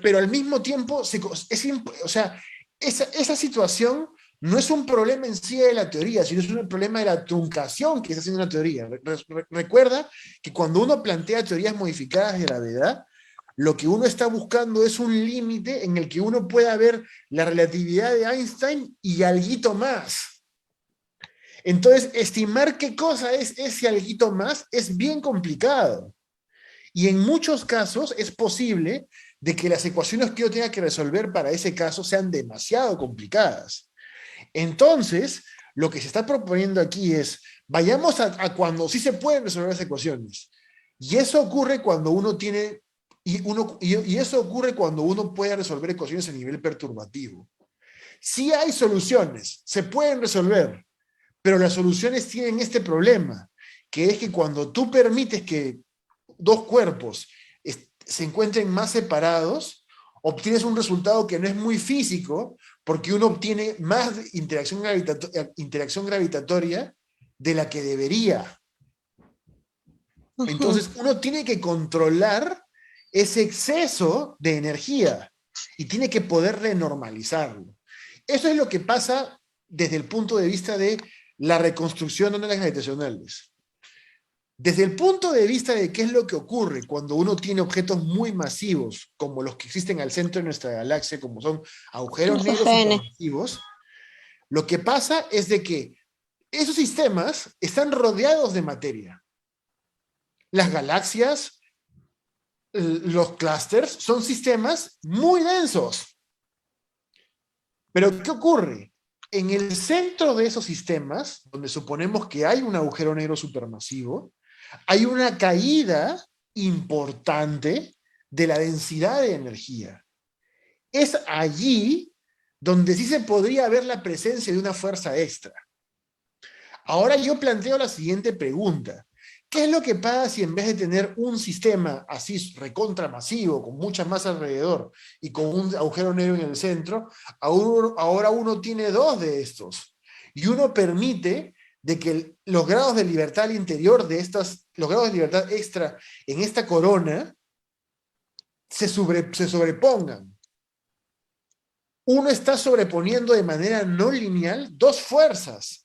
pero al mismo tiempo, o sea, esa situación no es un problema en sí de la teoría, sino es un problema de la truncación que está haciendo la teoría. Recuerda que cuando uno plantea teorías modificadas de gravedad, lo que uno está buscando es un límite en el que uno pueda ver la relatividad de Einstein y alguito más. Entonces, estimar qué cosa es ese alguito más es bien complicado. Y en muchos casos es posible de que las ecuaciones que yo tenga que resolver para ese caso sean demasiado complicadas. Entonces, lo que se está proponiendo aquí es, vayamos a cuando sí se pueden resolver las ecuaciones. Y eso ocurre cuando uno tiene, y eso ocurre cuando uno puede resolver ecuaciones a nivel perturbativo. Sí hay soluciones, se pueden resolver, pero las soluciones tienen este problema, que es que cuando tú permites que dos cuerpos se encuentren más separados, obtienes un resultado que no es muy físico, porque uno obtiene más interacción gravitatoria de la que debería. ujú. Entonces, uno tiene que controlar ese exceso de energía y tiene que poder renormalizarlo. Eso es lo que pasa desde el punto de vista de la reconstrucción de ondas gravitacionales. Desde el punto de vista de qué es lo que ocurre cuando uno tiene objetos muy masivos, como los que existen al centro de nuestra galaxia, como son agujeros Los negros AGN. supermasivos, lo que pasa es de que esos sistemas están rodeados de materia. Las galaxias, los clústeres, son sistemas muy densos. Pero ¿qué ocurre? En el centro de esos sistemas, donde suponemos que hay un agujero negro supermasivo, hay una caída importante de la densidad de energía. Es allí donde sí se podría ver la presencia de una fuerza extra. Ahora yo planteo la siguiente pregunta. ¿Qué es lo que pasa si en vez de tener un sistema así recontramasivo, con mucha masa alrededor y con un agujero negro en el centro, ahora uno tiene dos de estos? Y uno permite de que los grados de libertad al interior de los grados de libertad extra en esta corona se sobrepongan. Uno está sobreponiendo de manera no lineal dos fuerzas.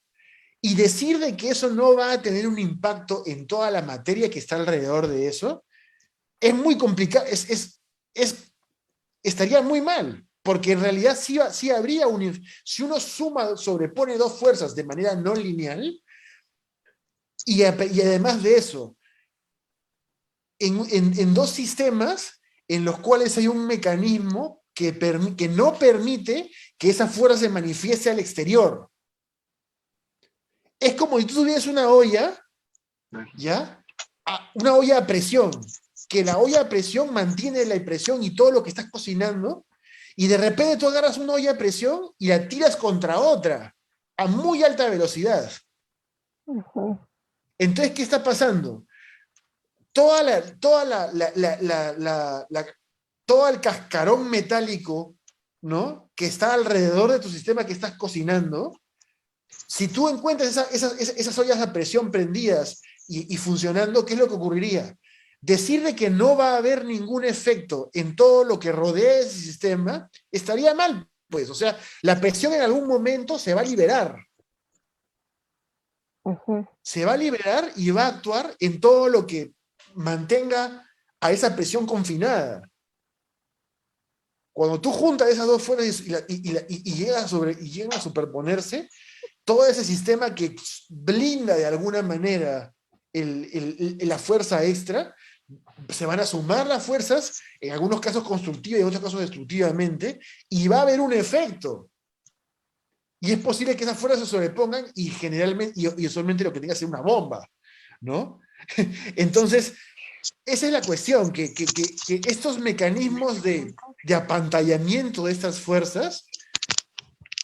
Y decir de que eso no va a tener un impacto en toda la materia que está alrededor de eso, es muy complicado, estaría muy mal, porque en realidad sí habría si uno sobrepone dos fuerzas de manera no lineal, y además de eso, en dos sistemas en los cuales hay un mecanismo que no permite que esa fuerza se manifieste al exterior. Es como si tú tuvieras una olla, ¿ya? Una olla a presión. que la olla a presión mantiene la presión y todo lo que estás cocinando, y de repente tú agarras una olla a presión y la tiras contra otra a muy alta velocidad. Entonces, ¿qué está pasando? Todo el cascarón metálico, ¿no?, que está alrededor de tu sistema que estás cocinando, si tú encuentras esas ollas a presión prendidas y funcionando, ¿qué es lo que ocurriría? Decirle que no va a haber ningún efecto en todo lo que rodea ese sistema estaría mal, pues. O sea, la presión en algún momento se va a liberar. Se va a liberar y va a actuar en todo lo que mantenga a esa presión confinada. Cuando tú juntas esas dos fuerzas y llegan a superponerse, todo ese sistema que blinda de alguna manera la fuerza extra, se van a sumar las fuerzas, en algunos casos constructivas y en otros casos destructivamente, y va a haber un efecto. Y es posible que esas fuerzas se sobrepongan y generalmente, y usualmente lo que tenga que ser una bomba, ¿no? Entonces, esa es la cuestión, que estos mecanismos de apantallamiento de estas fuerzas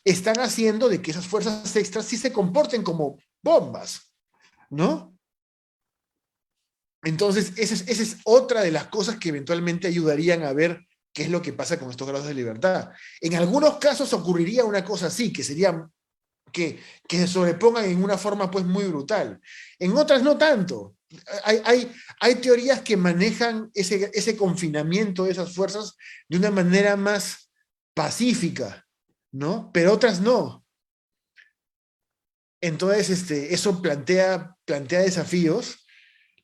están haciendo de que esas fuerzas extras sí se comporten como bombas, ¿no? Entonces, esa es otra de las cosas que eventualmente ayudarían a ver qué es lo que pasa con estos grados de libertad. En algunos casos ocurriría una cosa así, que sería que se sobrepongan en una forma pues muy brutal. En otras no tanto. Hay teorías que manejan ese confinamiento de esas fuerzas de una manera más pacífica, ¿no? Pero otras no. Entonces, eso plantea desafíos.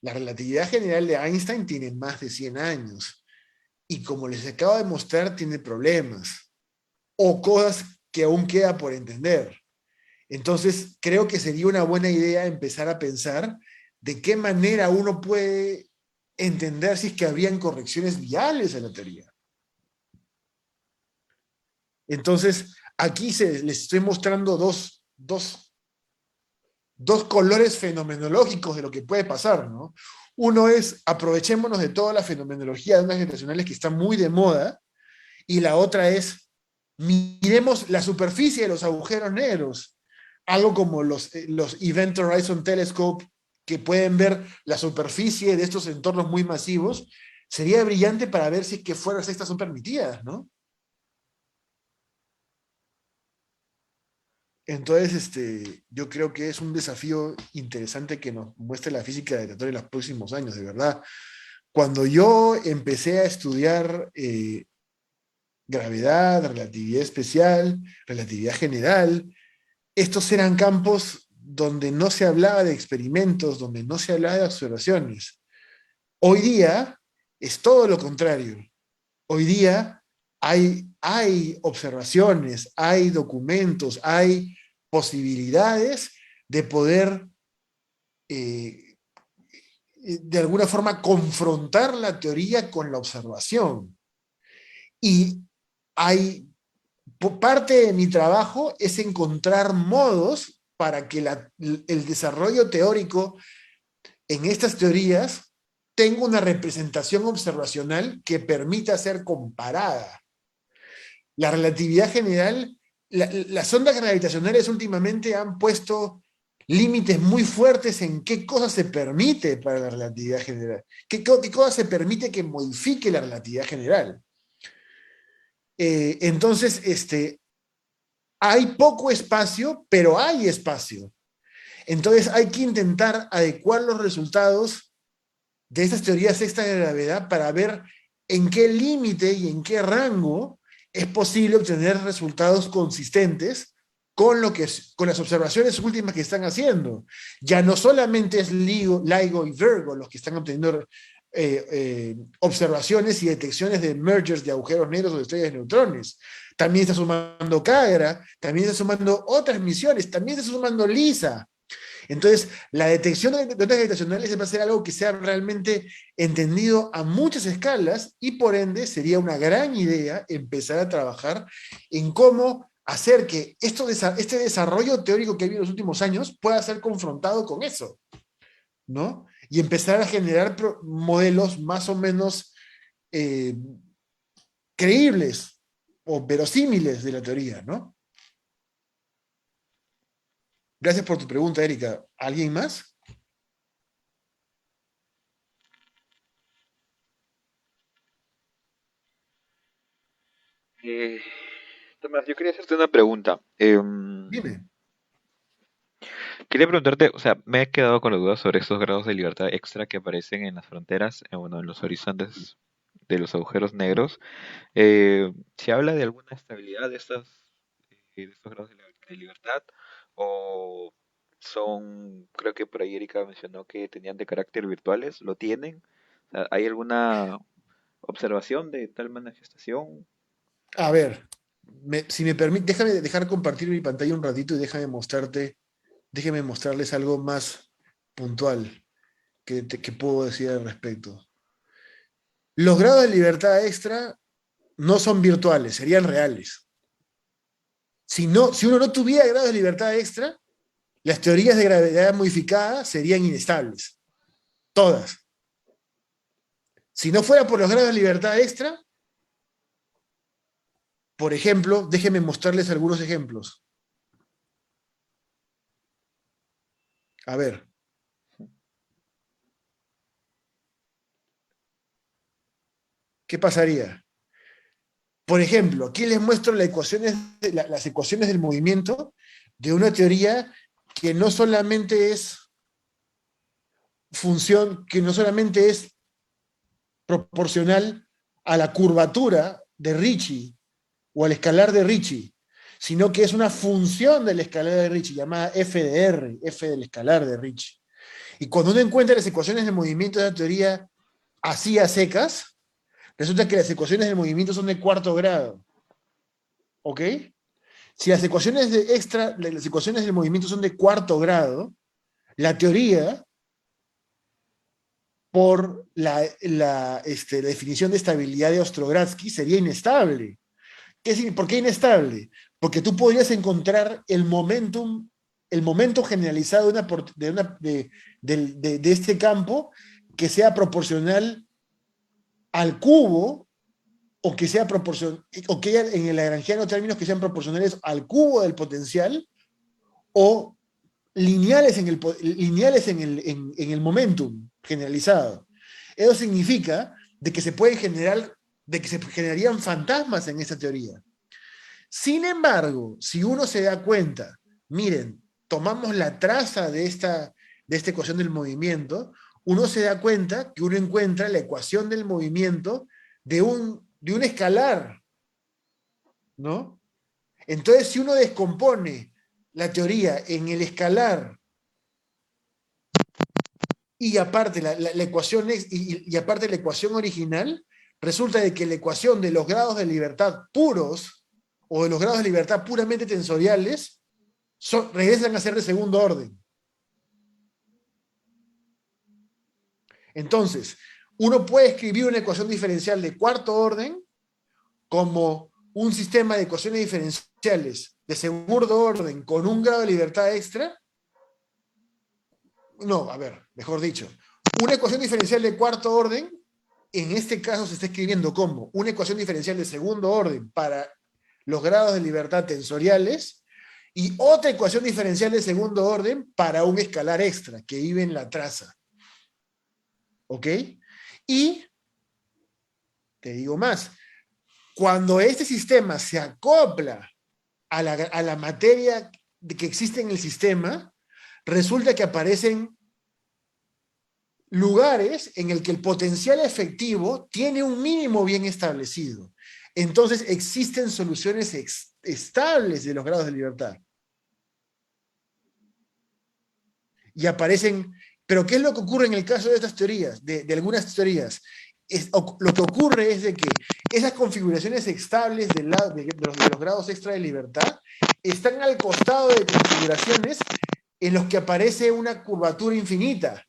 La relatividad general de Einstein tiene más de 100 años y, como les acabo de mostrar, tiene problemas o cosas que aún queda por entender. Entonces, creo que sería una buena idea empezar a pensar de qué manera uno puede entender si es que habrían correcciones viables a la teoría. Entonces, aquí les estoy mostrando dos colores fenomenológicos de lo que puede pasar, ¿no? Uno es, aprovechémonos de toda la fenomenología de ondas gravitacionales que está muy de moda, y la otra es, miremos la superficie de los agujeros negros, algo como los Event Horizon Telescope, que pueden ver la superficie de estos entornos muy masivos. Sería brillante para ver si qué fuerzas estas son permitidas, ¿no? Entonces, yo creo que es un desafío interesante que nos muestre la física gravitatoria en los próximos años, de verdad. Cuando yo empecé a estudiar gravedad, relatividad especial, relatividad general, estos eran campos donde no se hablaba de experimentos, donde no se hablaba de observaciones. Hoy día es todo lo contrario. Hoy día hay observaciones, hay documentos, hay posibilidades de poder, de alguna forma, confrontar la teoría con la observación. Y parte de mi trabajo es encontrar modos para que el desarrollo teórico en estas teorías tenga una representación observacional que permita ser comparada. La relatividad general, las ondas gravitacionales últimamente han puesto límites muy fuertes en qué cosa se permite para la relatividad general, qué cosa se permite que modifique la relatividad general. Entonces, hay poco espacio, pero hay espacio. Entonces hay que intentar adecuar los resultados de estas teorías extra de gravedad para ver en qué límite y en qué rango es posible obtener resultados consistentes con las observaciones últimas que están haciendo. Ya no solamente es LIGO y Virgo los que están obteniendo observaciones y detecciones de mergers de agujeros negros o de estrellas de neutrones. También está sumando CAGRA, también está sumando otras misiones, también está sumando LISA. Entonces, la detección de ondas gravitacionales va a ser algo que sea realmente entendido a muchas escalas, y por ende sería una gran idea empezar a trabajar en cómo hacer que este desarrollo teórico que ha habido en los últimos años pueda ser confrontado con eso, ¿no? y empezar a generar modelos más o menos creíbles o verosímiles de la teoría, ¿no? Gracias por tu pregunta, Erika. ¿Alguien más? Eh, Tomás, yo quería hacerte una pregunta. Dime. Quería preguntarte, o sea, me he quedado con la duda sobre estos grados de libertad extra que aparecen en las fronteras, bueno, en los horizontes de los agujeros negros. ¿Se habla de alguna estabilidad de estos grados de libertad? ¿O son, creo que por ahí Erika mencionó que tenían de carácter virtuales? ¿Lo tienen? O sea, ¿hay alguna observación de tal manifestación? A ver, si me permite, déjame dejar compartir mi pantalla un ratito y déjame mostrarles algo más puntual que puedo decir al respecto. Los grados de libertad extra no son virtuales, serían reales. Si uno no tuviera grados de libertad extra, las teorías de gravedad modificada serían inestables, todas. Si no fuera por los grados de libertad extra, por ejemplo, déjenme mostrarles algunos ejemplos. A ver, ¿qué pasaría? Por ejemplo, aquí les muestro las ecuaciones del movimiento de una teoría que no solamente es que no solamente es proporcional a la curvatura de Ricci o al escalar de Ricci, sino que es una función del escalar de Ricci, llamada f de r, f del escalar de Ricci. Y cuando uno encuentra las ecuaciones de movimiento de la teoría así a secas, resulta que las ecuaciones de movimiento son de cuarto grado. ¿Ok? Si las ecuaciones del movimiento son de cuarto grado, la teoría, por la definición de estabilidad de Ostrogradsky, sería inestable. ¿Por qué inestable? Porque tú podrías encontrar el momento generalizado de este campo que sea proporcional al cubo, o que sea proporcional, o que haya en el lagrangiano términos que sean proporcionales al cubo del potencial, o lineales en el momentum generalizado. Eso significa de que se generarían fantasmas en esta teoría. Sin embargo, si uno se da cuenta, miren, tomamos la traza de esta ecuación del movimiento, uno se da cuenta que uno encuentra la ecuación del movimiento de un escalar, ¿no? Entonces, si uno descompone la teoría en el escalar y aparte la ecuación y aparte la ecuación original, resulta de que la ecuación de los grados de libertad puros o de los grados de libertad puramente tensoriales regresan a ser de segundo orden. Entonces, uno puede escribir una ecuación diferencial de cuarto orden como un sistema de ecuaciones diferenciales de segundo orden con un grado de libertad extra. No, a ver, mejor dicho, una ecuación diferencial de cuarto orden, en este caso se está escribiendo como una ecuación diferencial de segundo orden para los grados de libertad tensoriales y otra ecuación diferencial de segundo orden para un escalar extra que vive en la traza. ¿Ok? Y te digo más, cuando este sistema se acopla a la materia que existe en el sistema, resulta que aparecen lugares en el que el potencial efectivo tiene un mínimo bien establecido. Entonces existen soluciones estables de los grados de libertad. Y aparecen, pero ¿qué es lo que ocurre en el caso de estas teorías, de algunas teorías? Lo que ocurre es de que esas configuraciones estables de los grados extra de libertad están al costado de configuraciones en los que aparece una curvatura infinita.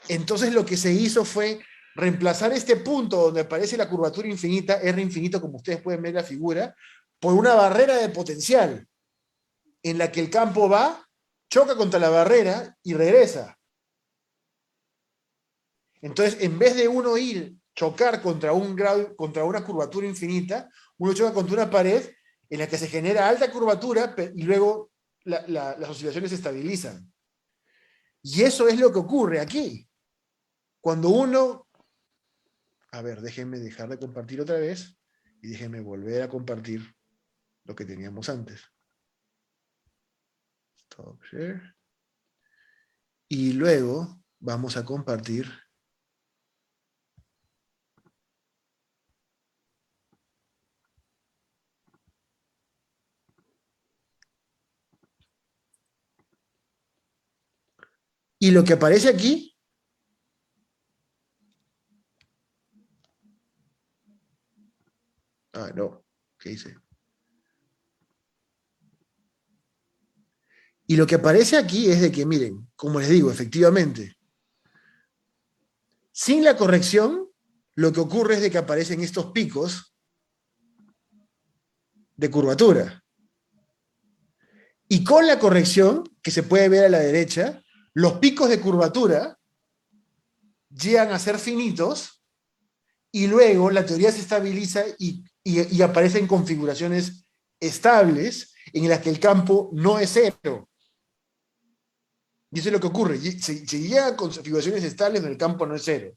Entonces lo que se hizo fue reemplazar este punto donde aparece la curvatura infinita, R infinito, como ustedes pueden ver en la figura, por una barrera de potencial, en la que el campo va, choca contra la barrera y regresa. Entonces, en vez de uno chocar contra contra una curvatura infinita, uno choca contra una pared en la que se genera alta curvatura y luego las oscilaciones se estabilizan. Y eso es lo que ocurre aquí. Cuando uno... A ver, déjenme dejar de compartir otra vez y déjenme volver a compartir lo que teníamos antes. Stop share. Y luego vamos a compartir y lo que aparece aquí no, ¿qué hice? Y lo que aparece aquí es de que, miren, como les digo, efectivamente, sin la corrección, lo que ocurre es de que aparecen estos picos de curvatura. Y con la corrección, que se puede ver a la derecha, los picos de curvatura llegan a ser finitos y luego la teoría se estabiliza y aparecen configuraciones estables en las que el campo no es cero. Y eso es lo que ocurre. Se llega a configuraciones estables donde el campo no es cero.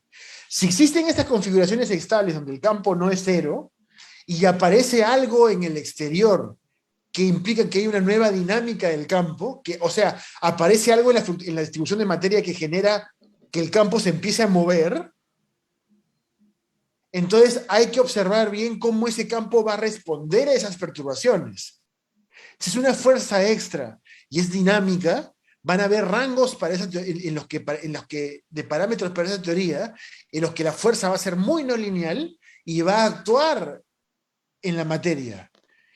Si existen estas configuraciones estables donde el campo no es cero y aparece algo en el exterior que implica que hay una nueva dinámica del campo, o sea, aparece algo en la distribución de materia que genera que el campo se empiece a mover, entonces hay que observar bien cómo ese campo va a responder a esas perturbaciones. Si es una fuerza extra y es dinámica, van a haber rangos para en los que de parámetros para esa teoría, en los que la fuerza va a ser muy no lineal y va a actuar en la materia.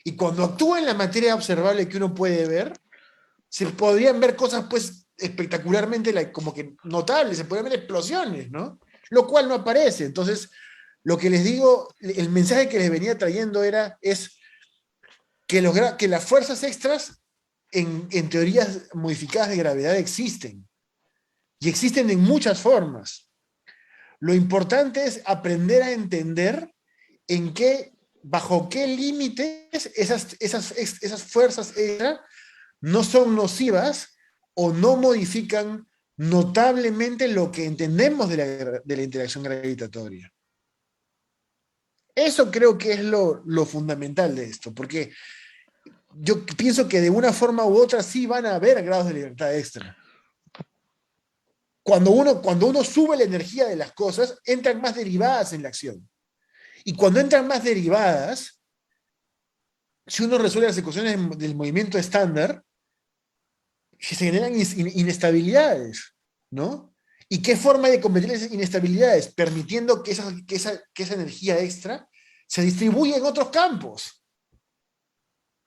Y cuando actúa en la materia observable que uno puede ver, se podrían ver cosas pues espectacularmente como que notables, se podrían ver explosiones, ¿no? Lo cual no aparece. Entonces, lo que les digo, el mensaje que les venía trayendo es que las fuerzas extras en teorías modificadas de gravedad existen. Y existen en muchas formas. Lo importante es aprender a entender bajo qué límites esas fuerzas extra no son nocivas o no modifican notablemente lo que entendemos de la interacción gravitatoria. Eso creo que es lo fundamental de esto, porque yo pienso que de una forma u otra sí van a haber grados de libertad extra. Cuando uno sube la energía de las cosas, entran más derivadas en la acción. Y cuando entran más derivadas, si uno resuelve las ecuaciones del movimiento estándar, se generan inestabilidades, ¿no? ¿Y qué forma de combatir esas inestabilidades? Permitiendo que esa energía extra se distribuya en otros campos,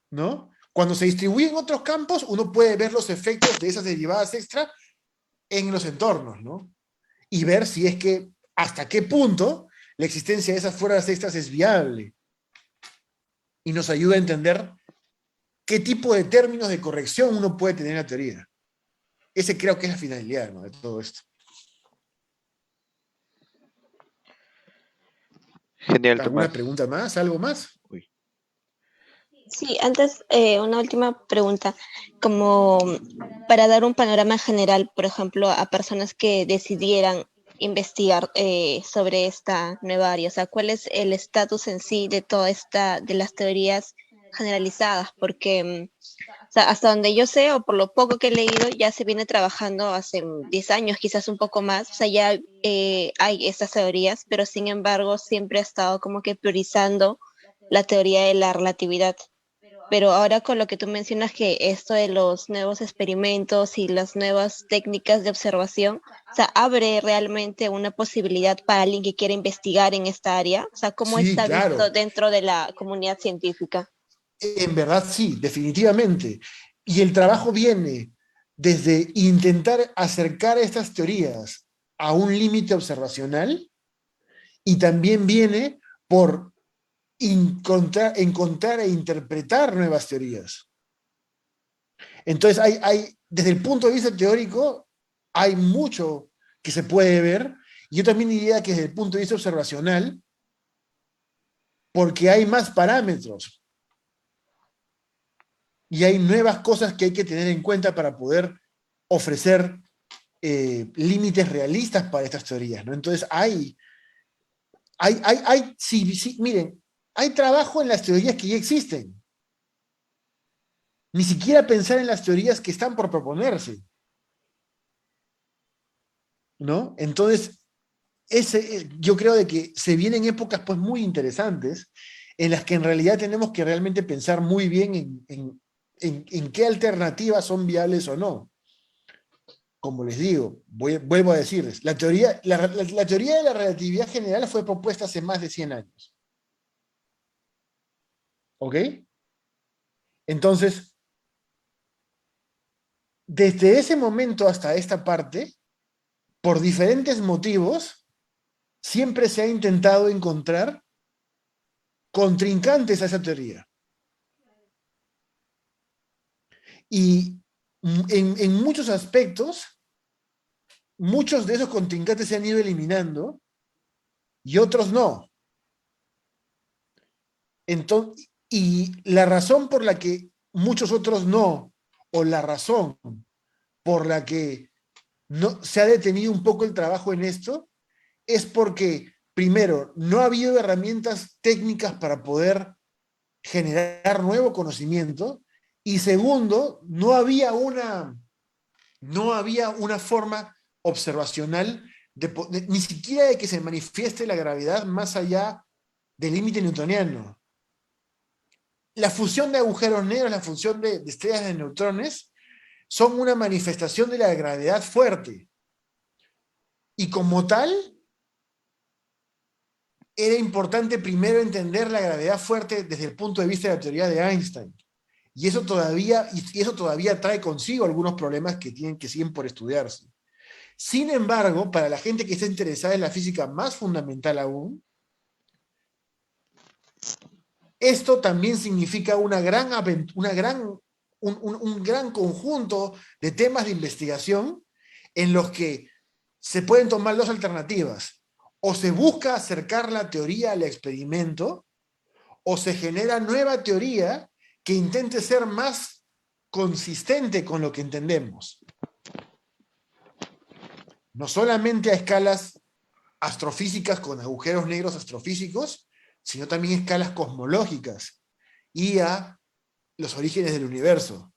¿no? Cuando se distribuye en otros campos, uno puede ver los efectos de esas derivadas extra en los entornos, ¿no? Y ver si es que, hasta qué punto la existencia de esas fuerzas extras es viable. Y nos ayuda a entender qué tipo de términos de corrección uno puede tener en la teoría. Ese creo que es la finalidad, ¿no?, de todo esto. Genial, ¿Alguna Tomás. pregunta más? ¿Algo más? Uy. Sí, antes una última pregunta, como para dar un panorama general, por ejemplo, a personas que decidieran investigar sobre esta nueva área, o sea, ¿cuál es el estatus en sí de de las teorías generalizadas? Porque o sea, hasta donde yo sé, o por lo poco que he leído, ya se viene trabajando hace 10 años, quizás un poco más, o sea, ya hay estas teorías, pero sin embargo siempre ha estado como que priorizando la teoría de la relatividad. Pero ahora con lo que tú mencionas, que esto de los nuevos experimentos y las nuevas técnicas de observación, o sea, abre realmente una posibilidad para alguien que quiera investigar en esta área, o sea, ¿cómo Sí, está visto claro. dentro de la comunidad científica? En verdad sí, definitivamente. Y el trabajo viene desde intentar acercar estas teorías a un límite observacional y también viene por encontrar e interpretar nuevas teorías. Entonces, desde el punto de vista teórico, hay mucho que se puede ver Y yo también diría que desde el punto de vista observacional, porque hay más parámetros y hay nuevas cosas que hay que tener en cuenta para poder ofrecer límites realistas para estas teorías, ¿no? Entonces sí, sí, miren, hay trabajo en las teorías que ya existen. Ni siquiera pensar en las teorías que están por proponerse, ¿no? Entonces, yo creo de que se vienen épocas pues muy interesantes en las que en realidad tenemos que realmente pensar muy bien en qué alternativas son viables o no. Como les digo, vuelvo a decirles, la teoría de la relatividad general fue propuesta hace más de 100 años. ¿Ok? Entonces, desde ese momento hasta esta parte, por diferentes motivos, siempre se ha intentado encontrar contrincantes a esa teoría. Y en muchos aspectos, muchos de esos contrincantes se han ido eliminando y otros no. Entonces, y la razón por la que muchos otros no, o la razón por la que no se ha detenido un poco el trabajo en esto, es porque, primero, no ha habido herramientas técnicas para poder generar nuevo conocimiento, y segundo, no había una forma observacional ni siquiera de que se manifieste la gravedad más allá del límite newtoniano. La fusión de agujeros negros, la fusión de estrellas de neutrones, son una manifestación de la gravedad fuerte. Y como tal, era importante primero entender la gravedad fuerte desde el punto de vista de la teoría de Einstein. Y eso todavía trae consigo algunos problemas que siguen por estudiarse. Sin embargo, para la gente que está interesada en la física más fundamental aún, esto también significa un gran conjunto de temas de investigación en los que se pueden tomar dos alternativas. O se busca acercar la teoría al experimento, o se genera nueva teoría que intente ser más consistente con lo que entendemos. No solamente a escalas astrofísicas con agujeros negros astrofísicos, sino también a escalas cosmológicas y a los orígenes del universo.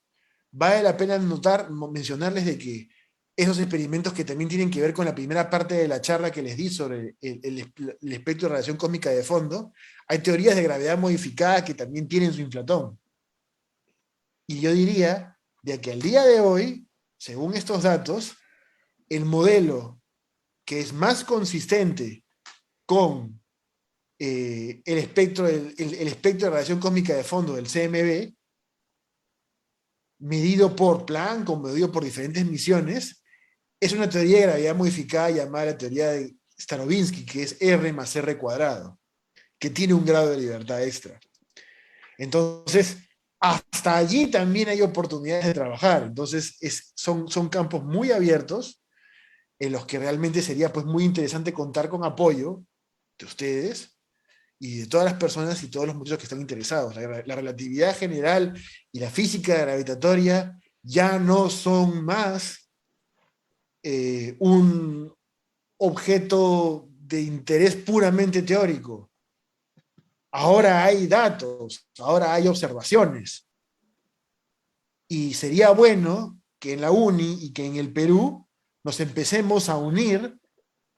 Vale la pena mencionarles de que esos experimentos que también tienen que ver con la primera parte de la charla que les di sobre el espectro de radiación cósmica de fondo, hay teorías de gravedad modificada que también tienen su inflatón. Y yo diría de que al día de hoy, según estos datos, el modelo que es más consistente con el espectro de radiación cósmica de fondo del CMB, medido por Planck o medido por diferentes misiones, es una teoría de gravedad modificada llamada la teoría de Starobinsky, que es R más R cuadrado, que tiene un grado de libertad extra. Entonces, hasta allí también hay oportunidades de trabajar. Entonces, son campos muy abiertos en los que realmente sería pues muy interesante contar con apoyo de ustedes y de todas las personas y todos los muchachos que están interesados. La relatividad general y la física gravitatoria ya no son más un objeto de interés puramente teórico. Ahora hay datos, ahora hay observaciones. Y sería bueno que en la UNI y que en el Perú nos empecemos a unir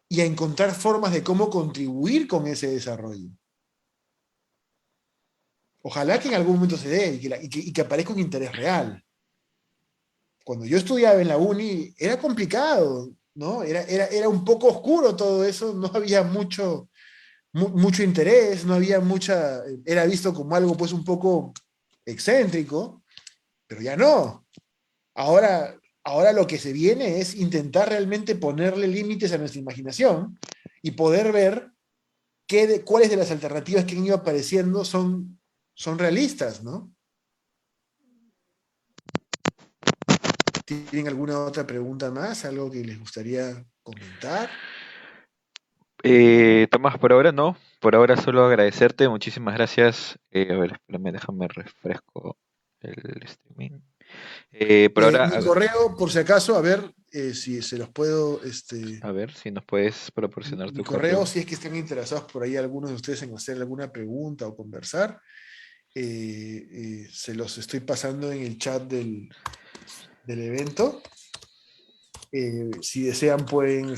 y a encontrar formas de cómo contribuir con ese desarrollo. Ojalá que en algún momento se dé y que aparezca un interés real. Cuando yo estudiaba en la uni era complicado, ¿no? Era un poco oscuro todo eso, no había mucho interés, no había era visto como algo pues un poco excéntrico, pero ya no. Ahora lo que se viene es intentar realmente ponerle límites a nuestra imaginación y poder ver cuáles de las alternativas que han ido apareciendo son realistas, ¿no? ¿Tienen alguna otra pregunta más? ¿Algo que les gustaría comentar? Tomás, por ahora no. Por ahora solo agradecerte. Muchísimas gracias. A ver, espérame, déjame refresco el streaming. Por ahora, Mi correo, por si acaso, a ver si se los puedo, a ver si nos puedes proporcionar mi tu correo, correo. si es que están interesados por ahí algunos de ustedes en hacer alguna pregunta o conversar, se los estoy pasando en el chat del evento. Si desean pueden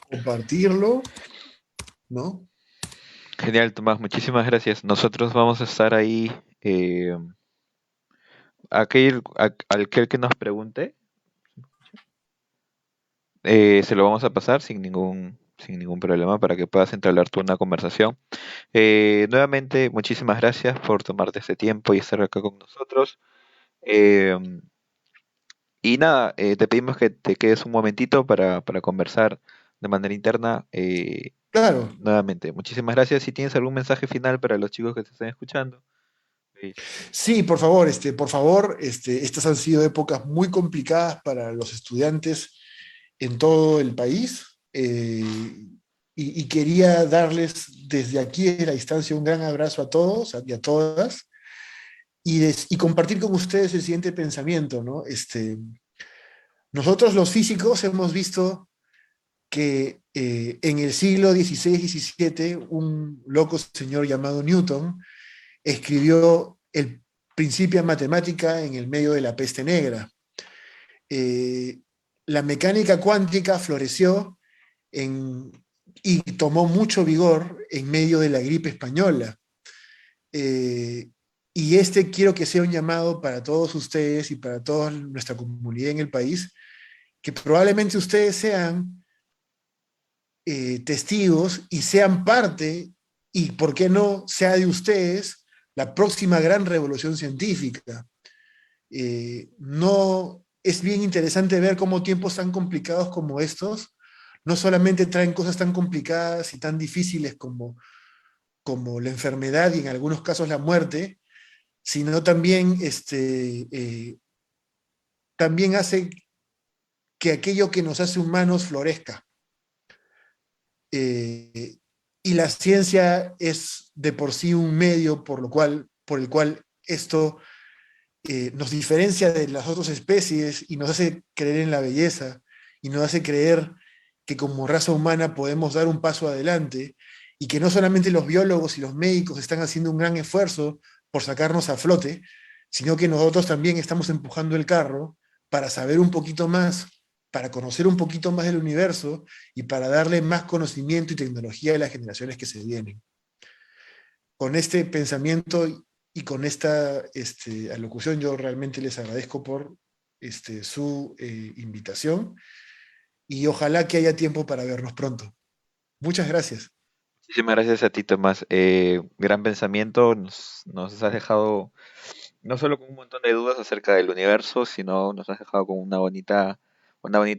compartirlo, ¿no? Genial, Tomás, muchísimas gracias. Nosotros vamos a estar ahí. eh, aquel que nos pregunte, se lo vamos a pasar sin ningún problema para que puedas entablar tú una conversación. Nuevamente, muchísimas gracias por tomarte este tiempo y estar acá con nosotros. Eh, y nada, te pedimos que te quedes un momentito para conversar de manera interna. Claro. Nuevamente, muchísimas gracias. Si tienes algún mensaje final para los chicos que te estén escuchando. Sí, por favor, estas han sido épocas muy complicadas para los estudiantes en todo el país. Y quería darles desde aquí, desde la distancia, un gran abrazo a todos y a todas y compartir con ustedes el siguiente pensamiento, ¿no? Nosotros los físicos hemos visto que en el siglo XVI-XVII un loco señor llamado Newton escribió el Principia Matemática en el medio de la peste negra. Eh, la mecánica cuántica floreció en, y tomó mucho vigor en medio de la gripe española. Eh, y quiero que sea un llamado para todos ustedes y para toda nuestra comunidad en el país, que probablemente ustedes sean testigos y sean parte, y por qué no, sea de ustedes la próxima gran revolución científica. No es bien interesante ver cómo tiempos tan complicados como estos no solamente traen cosas tan complicadas y tan difíciles como la enfermedad y en algunos casos la muerte, sino también, también hace que aquello que nos hace humanos florezca. Eh, y la ciencia es de por sí un medio por el cual esto nos diferencia de las otras especies y nos hace creer en la belleza y nos hace creer que como raza humana podemos dar un paso adelante y que no solamente los biólogos y los médicos están haciendo un gran esfuerzo por sacarnos a flote, sino que nosotros también estamos empujando el carro para saber un poquito más, para conocer un poquito más del universo y para darle más conocimiento y tecnología a las generaciones que se vienen. Con este pensamiento y con esta alocución, yo realmente les agradezco por su invitación y ojalá que haya tiempo para vernos pronto. Muchas gracias. Muchísimas gracias a ti, Tomás. Gran pensamiento. Nos has dejado no solo con un montón de dudas acerca del universo, sino nos has dejado con una bonita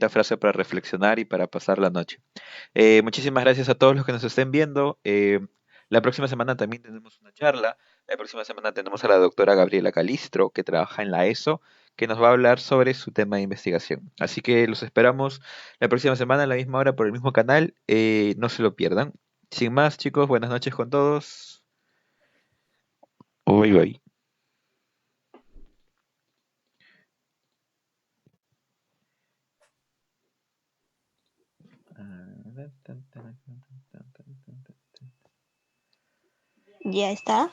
frase para reflexionar y para pasar la noche. Muchísimas gracias a todos los que nos estén viendo. La próxima semana también tenemos una charla. La próxima semana tenemos a la doctora Gabriela Calistro, que trabaja en la ESO, que nos va a hablar sobre su tema de investigación. Así que los esperamos la próxima semana a la misma hora por el mismo canal. No se lo pierdan. Sin más, chicos, buenas noches con todos. Bye bye. Ya está.